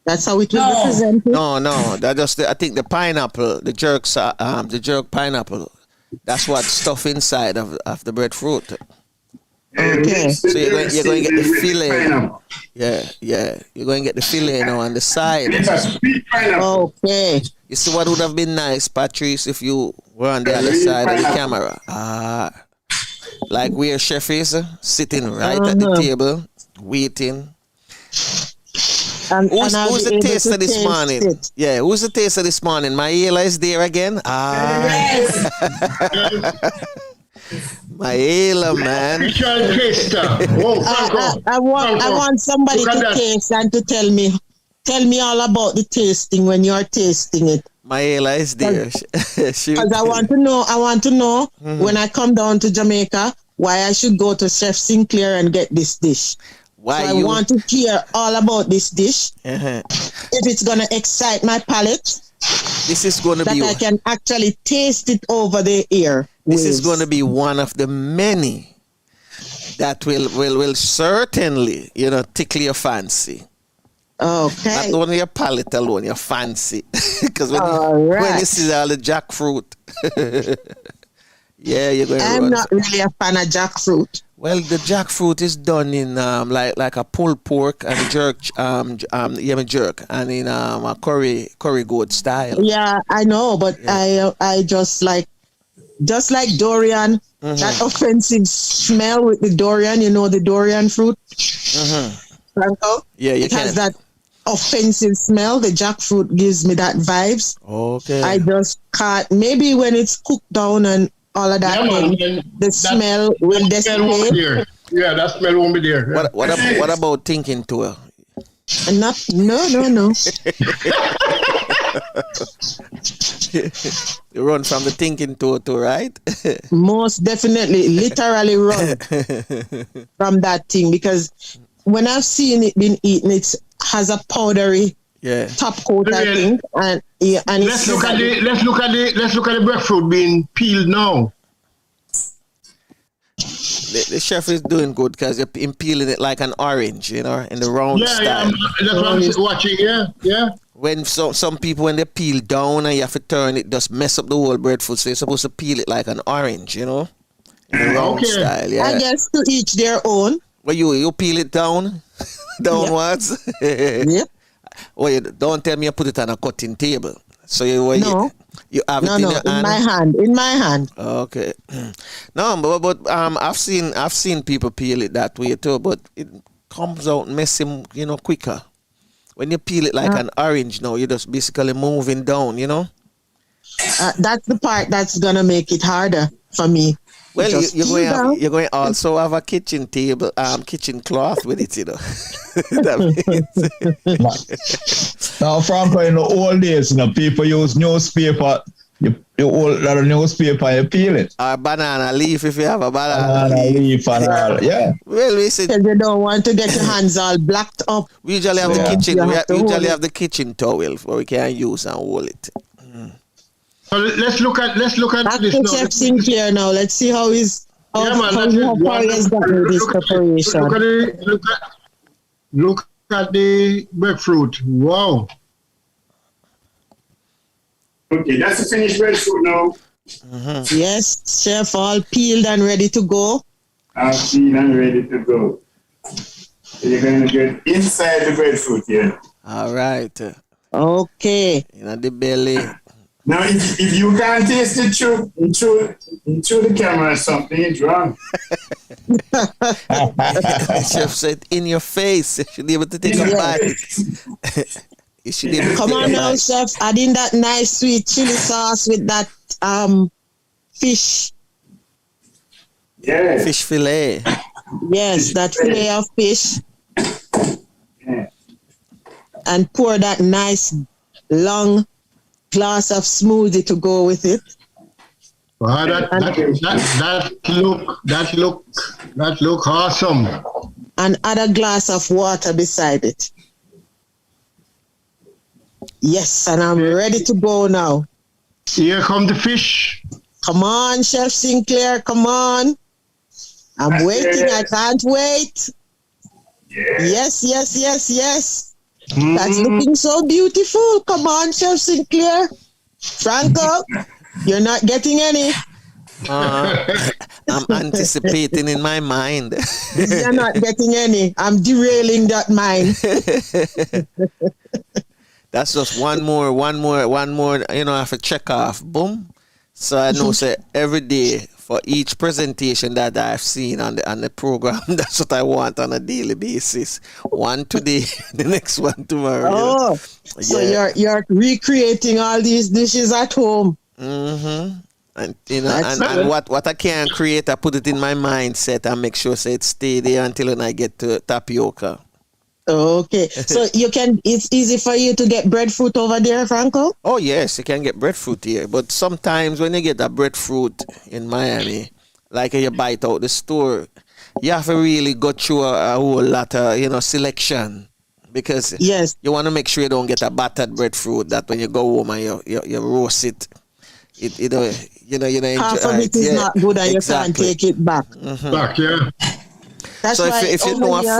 That's how it will be presented. No. That just I think the pineapple, the jerk pineapple. That's what stuff inside of the breadfruit. Okay. So you're going to get the fillet. Yeah. You're going to get the fillet now on the side. It's a sweet pineapple. Okay. You see what would have been nice, Patrice, if you were on the other side of the camera. Like where chef is, sitting right at the table, waiting. Who's the taster this morning? It. Yeah, who's the taster this morning? Maela is there again? Yes. Maela, man. Taster. I want somebody to taste and to tell me tell me all about the tasting when you're tasting it. Maela is there. Because I want to know when I come down to Jamaica why I should go to Chef Sinclair and get this dish. Why so I want to hear all about this dish. Uh-huh. If it's gonna excite my palate. This is gonna be I can actually taste it over the air. This is gonna be one of the many that will certainly, tickle your fancy. Okay. Not only your palate alone, your fancy. Because when you see all the jackfruit, yeah, you're going to I'm not really a fan of jackfruit. Well, the jackfruit is done in like a pulled pork and jerk, jerk, and in a curry goat style. Yeah, I know, but I just like durian. That offensive smell with the durian, the durian fruit. Franco? Yeah, it has that offensive smell. The jackfruit gives me that vibes. Okay. I just can't. Maybe when it's cooked down and all of that, the smell will dissipate. Yeah, that smell won't be there. What about thinking to her? No. You run from the thinking to right? Most definitely, literally run from that thing, because when I've seen it being eaten, it has a powdery top coat, I think, and let's look at the breadfruit being peeled now. The chef is doing good because you're peeling it like an orange, in the round style. Yeah, that's what I'm watching. Yeah. When some people, when they peel down and you have to turn it, just mess up the whole breadfruit. So you're supposed to peel it like an orange, in the round style. Yeah. I guess to each their own. Well, you peel it down, downwards. Yep. Well, don't tell me you put it on a cutting table. So you have it in your hand? In my hand. Okay. No, but I've seen people peel it that way too, but it comes out messy, quicker. When you peel it like an orange now, you're just basically moving down, That's the part that's gonna make it harder for me. Well, you're going to also have a kitchen table, kitchen cloth with it, Now, Franco, in the old days, people use newspaper. You hold a lot of newspaper and you peel it. Or banana leaf if you have a banana leaf and all, yeah. Well, we said you don't want to get your hands all blacked up. We usually have the kitchen. We usually have the kitchen towel where we can use and hold it. Let's look at this now. Chef Sinclair now. Let's see how he's how far he has gotten with this preparation. Look at the breadfruit. Wow. Okay, that's the finished breadfruit now. Yes, chef, all peeled and ready to go. All peeled and ready to go. So you're going to get inside the breadfruit here. All right. Okay. The belly. Now, if you can't taste it through the camera or something, it's wrong. Chef said, in your face. You should be able to take a bite. You should be able to Come on now, chef. Add in that nice sweet chili sauce with that fish. Yeah. Fish fillet. Yes, that fillet of fish. Yeah. And pour that nice long glass of smoothie to go with it. Wow, that look awesome. And add a glass of water beside it. Yes, and I'm ready to go now. Here come the fish. Come on, Chef Sinclair, come on. I'm waiting, I can't wait. Yes. That's looking so beautiful. Come on, Chef Sinclair. Franco, you're not getting any. I'm anticipating in my mind. You're not getting any. I'm derailing that mind. That's just one more, I have to check off. Boom. So I know, say, every day for each presentation that I've seen on the program, that's what I want on a daily basis. One today, the next one tomorrow. Oh, so you're recreating all these dishes at home. Mm-hmm. And and what I can create, I put it in my mindset and make sure say it stay there until when I get to tapioca. Okay. So it's easy for you to get breadfruit over there, Franco? Oh yes, you can get breadfruit here, but sometimes when you get a breadfruit in Miami, like you buy it out the store, you have to really go through a whole lot of selection, because Yes. you want to make sure you don't get a battered breadfruit that when you go home and you roast it, you enjoy Half of it is not good and exactly. you can't take it back. Back, yeah. That's So why if you over know a here-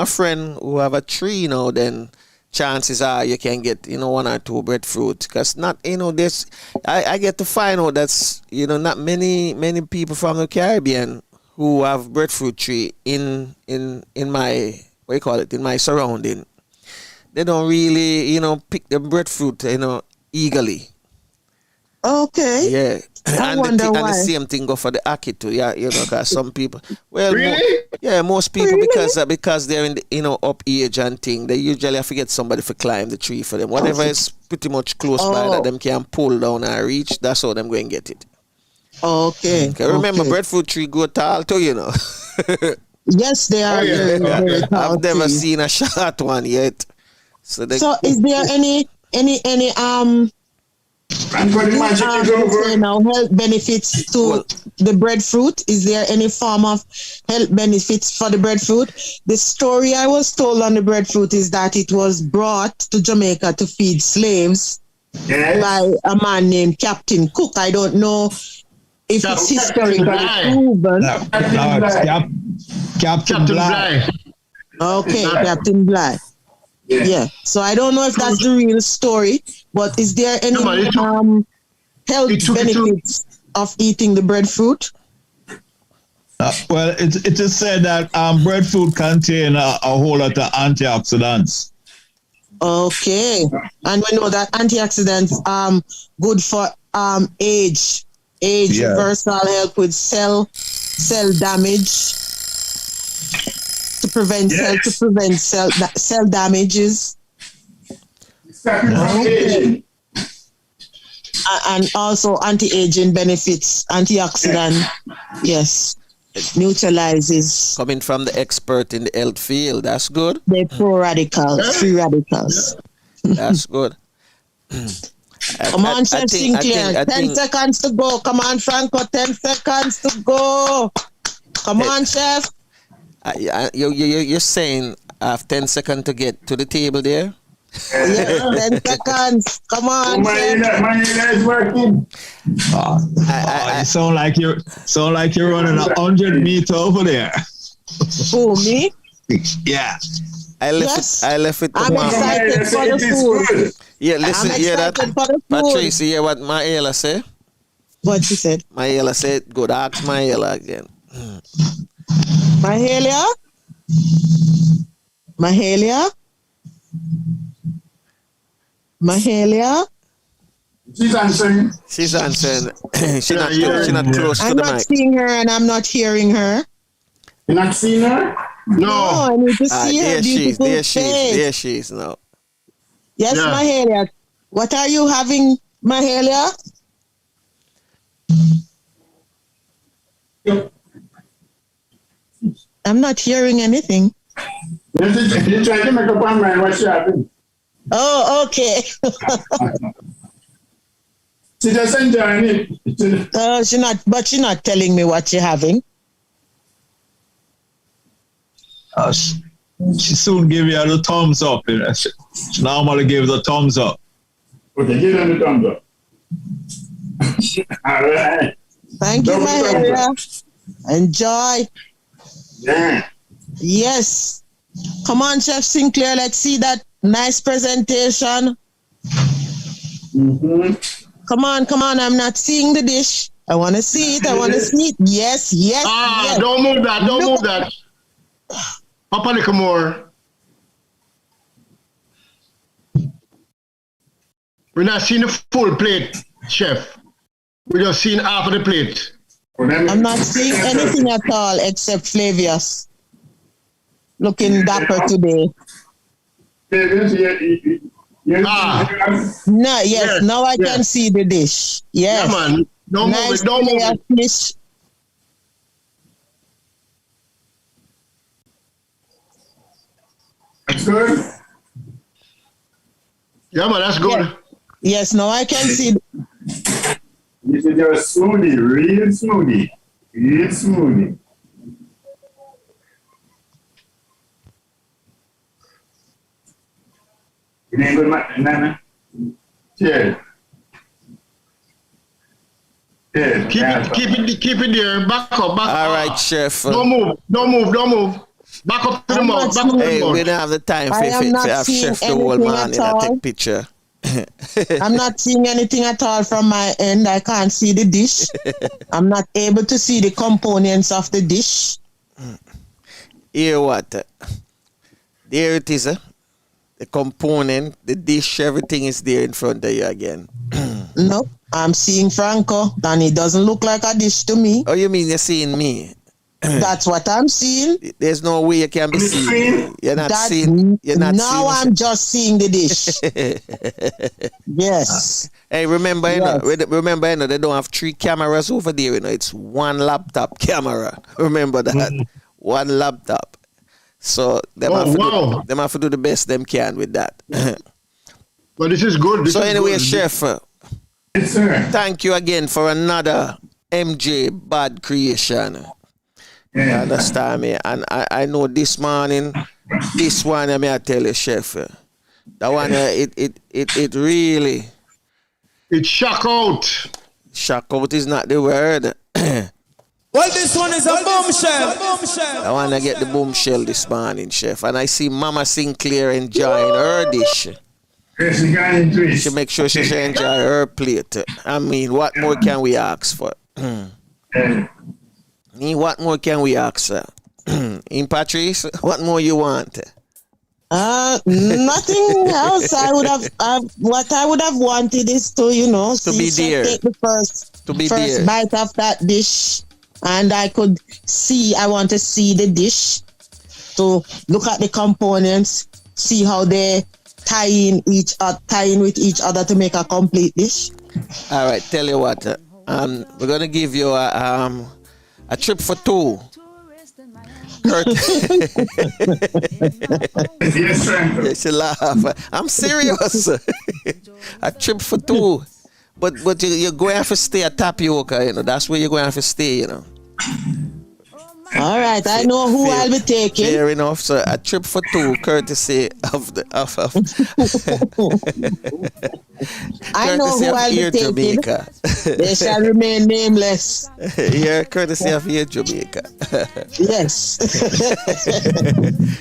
friend who have a tree, then chances are you can get 1 or 2 breadfruit, because not this I get to find out that's not many people from the Caribbean who have breadfruit tree in my in my surrounding. They don't really pick the breadfruit eagerly. Okay. Yeah. I And wonder and the why. same thing go for the ackee too. Yeah, because some people, well, Really? most people Really? because they're in the up age and thing, they usually have to get somebody to climb the tree for them. Whatever is pretty much close by that Oh. them can pull down and reach, that's how them go and get it. Okay. Okay, remember okay. breadfruit tree go tall too, Yes, they are Oh, yeah. very, very tall I've never trees. seen a short one yet. So Is there any And for the magic is over. health benefits to Well- the breadfruit? Is there any form of health benefits for the breadfruit? The story I was told on the breadfruit is that it was brought to Jamaica to feed slaves Yes. by a man named Captain Cook. I don't know if it's historically Bligh. proven. No, it's Captain Captain Bligh. Bligh. Okay, Bligh. Captain Bligh. Yeah. Yeah. So I don't know if that's the real story, but is there any No, man, it took- health it took- benefits of eating the breadfruit? Well, it is said that breadfruit contain a whole lot of antioxidants. Okay. And we know that antioxidants good for age Yeah. reversal, help with cell damage to prevent cell damages, Okay. and also anti-aging benefits, antioxidant. Yes. Neutralizes coming from the expert in the health field, that's good. the free radicals. That's good. Come on, Chef Sinclair. 10 seconds to go. Come on, Franco. 10 seconds to go. Come on, Chef. You're saying I have 10 seconds to get to the table there? Yes, 10 seconds. Come Oh, on, my Chef. ear is working. You sound like you're running 100 meter over there. Who, me? Yeah. I left Yes. it. I'm tomorrow. excited for the It is food. good. Yeah, listen, I'm hear that? excited for the food. Patrice, hear what Maela say? What she said? Maela said, good, ask Maela again. Mahalia? Mahalia? Mahalia? She's answering. She's answering. She not close to I'm the not mic. seeing her and I'm not hearing her. You not seen her? No. I need to see her There she is. beautiful There she is. face. There she is now. Yes, Yeah. Mahalia. What are you having, Mahalia? I'm not hearing anything. You trying to make up her mind what she having. Oh, okay. She just enjoying it. She's not telling me what you're having. She soon give you the thumbs up. She normally gives the thumbs up. Okay, give them the thumbs up. All right. Thank you, Double thumbs Mahalia. up. Enjoy. Yeah. Yes. Come on, Chef Sinclair. Let's see that nice presentation. Mm-hmm. Come on. I'm not seeing the dish. I want to see it. Yes. Yes. Don't move that. Don't move that. Up a little more. We're not seeing the full plate, Chef. We're just seeing half of the plate. I'm not seeing anything at all except Flavius. Looking dapper today. No, yes, now I can see the dish. Yes. Yeah, man. Don't move Nice it. Don't move fillet it. of fish. Looks good. Yeah, man, that's good. Yes, now I can see. This is your smoothie, real smoothie. Real smoothie. It ain't good, Nana. Cheers. Cheers. Keep it there. Back up. All right, chef. Don't move. Back up to the mouth. Hey, we don't have the time for have chef the whole man and I take picture. I'm not seeing anything at all from my end. I can't see the dish. I'm not able to see the components of the dish. Here what? There it is. The component, the dish, everything is there in front of you again. No, I'm seeing Franco, and it doesn't look like a dish to me. Oh, you mean you're seeing me? That's what I'm seeing. There's no way you can be seen. You're not seeing. You're not now seeing. I'm just seeing the dish. Yes. Hey, remember, they don't have 3 cameras over there. It's 1 laptop camera. Remember that. 1 laptop. So them have to do the best them can with that. But this is good. So anyway, chef, Yes, sir. thank you again for another MJ bad creation. You understand me? And I know this morning, this one, I tell you, chef, that one, it really... It shock out. Shock out is not the word. Well, this one is a bombshell. I want to get the boomshell this morning, chef. And I see Mama Sinclair enjoying her dish. She make sure she enjoy her plate. I mean, what more can we ask for? What more can we ask for? In Patrice, what more you want? Nothing else. I would have. What I would have wanted is to, to be there. Take the first bite of that dish, and I could see. I want to see the dish, to look at the components, see how they tie in with each other to make a complete dish. All right. Tell you what. We're gonna give you a trip for 2. Yes, sir. Yes, you laugh. I'm serious. A trip for 2. But you're going to have to stay at Tapioca, That's where you're going to have to stay, All right, I know who I'll be taking. Fair enough. So a trip for 2, courtesy of the I know who I'll be taking. Jamaica. They shall remain nameless. Yeah, courtesy of Air Jamaica. Yes.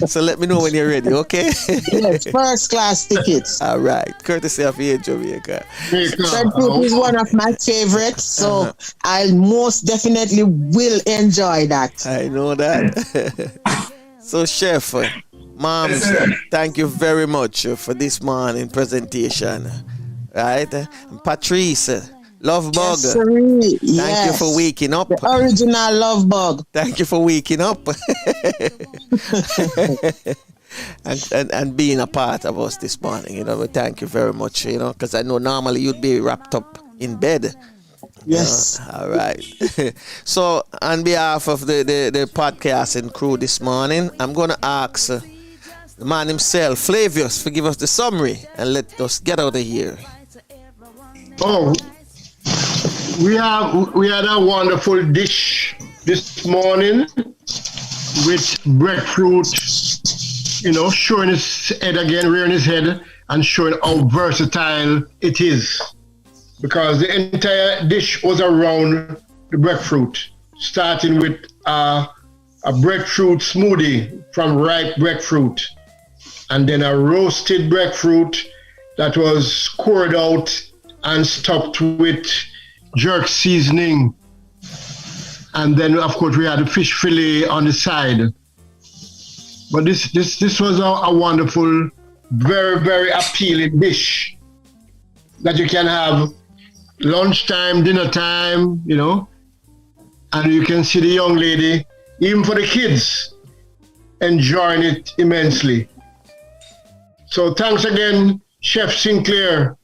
So let me know when you're ready, okay? Yes, first class tickets. All right, courtesy of Air Jamaica. Breadfruit is one of my favorites, so I most definitely will enjoy that. I know that. So, chef, moms, thank you very much for this morning presentation. Right? And Patrice, Love Bug. Thank you for waking up. The original Love Bug. Thank you for waking up. and being a part of us this morning. Thank you very much, because I know normally you'd be wrapped up in bed. Yes. All right. So, on behalf of the podcasting crew this morning, I'm going to ask the man himself, Flavius, to give us the summary and let us get out of here. Oh, we had a wonderful dish this morning with breadfruit, showing his head again, rearing his head, and showing how versatile it is. Because the entire dish was around the breadfruit, starting with a breadfruit smoothie from ripe breadfruit, and then a roasted breadfruit that was scored out and topped with jerk seasoning. And then, of course, we had a fish fillet on the side. But this was a wonderful, very, very appealing dish that you can have lunchtime, dinner time, and you can see the young lady, even for the kids, enjoying it immensely. So thanks again, Chef Sinclair.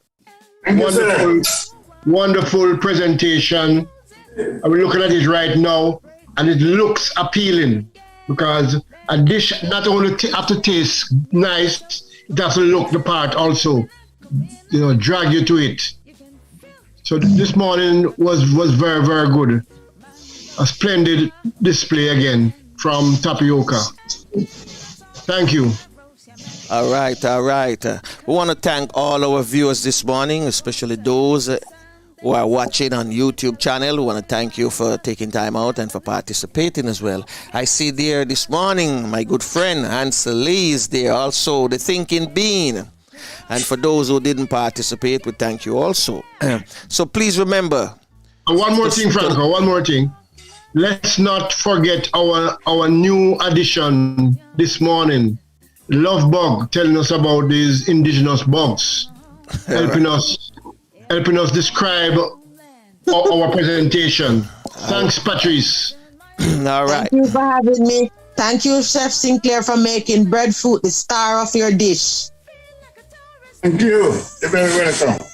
Wonderful presentation. I'm looking at it right now, and it looks appealing. because a dish not only have to taste nice, it has to look the part also. You know, drag you to it. So this morning was very, very good. A splendid display again from Tapioca. Thank you. All right. We want to thank all our viewers this morning, especially those who are watching on YouTube channel. We want to thank you for taking time out and for participating as well. I see there this morning my good friend Hansel Lee is there, also the Thinking Bean. And for those who didn't participate, we thank you also. So please remember. One more thing, Franco, one more thing. Let's not forget our new addition this morning. Love Bug telling us about these indigenous bugs, helping us describe our presentation. Thanks, Patrice. All right. Thank you for having me. Thank you, Chef Sinclair, for making breadfruit the star of your dish. Thank you. You're very welcome.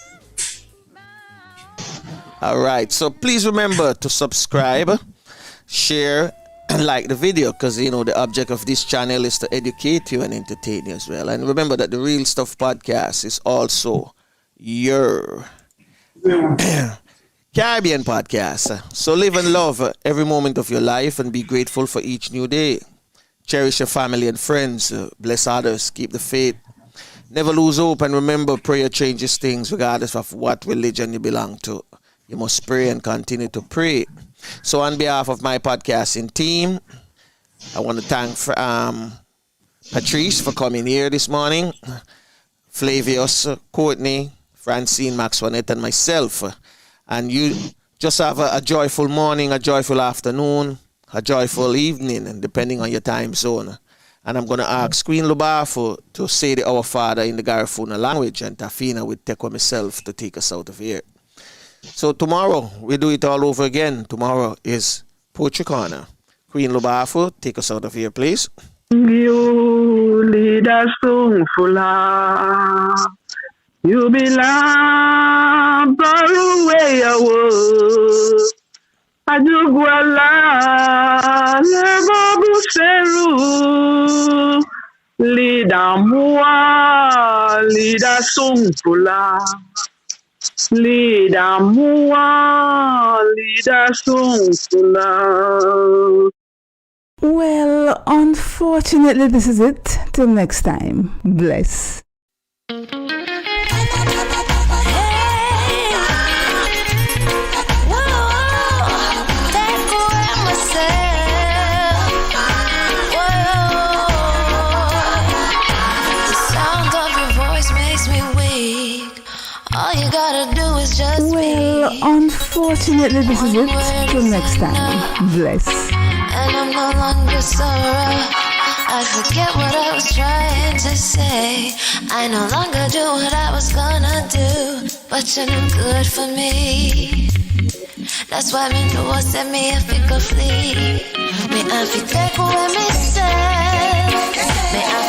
All right. So please remember to subscribe, share, and like the video, because you know the object of this channel is to educate you and entertain you as well. And remember that the Real Stuff podcast is also your Caribbean podcast. So live and love every moment of your life and be grateful for each new day. Cherish your family and friends. Bless others. Keep the faith. Never lose hope, and remember, prayer changes things regardless of what religion you belong to. You must pray and continue to pray. So on behalf of my podcasting team, I want to thank Patrice for coming here this morning, Flavius, Courtney, Francine, Maxwanette, and myself. And you just have a joyful morning, a joyful afternoon, a joyful evening, and depending on your time zone. And I'm going to ask Queen Lubafu to say the Our Father in the Garifuna language, and Tafina will take on myself to take us out of here. So tomorrow, we do it all over again. Tomorrow is Poetry Corner. Queen Lubafu, take us out of here, please. You lead us so full. You belong far away away. Ajuguala lebo buseru. Lida mua, lida sungfula. Lida mua, lida sungfula. Well, unfortunately, this is it. Till next time. Bless. Well, unfortunately, this is it. Till next time. Bless. And I'm no longer sorrow. I forget what I was trying to say. I no longer do what I was gonna do, but you're no good for me. That's why me know what set me if it could flee. Me I fi take away me say.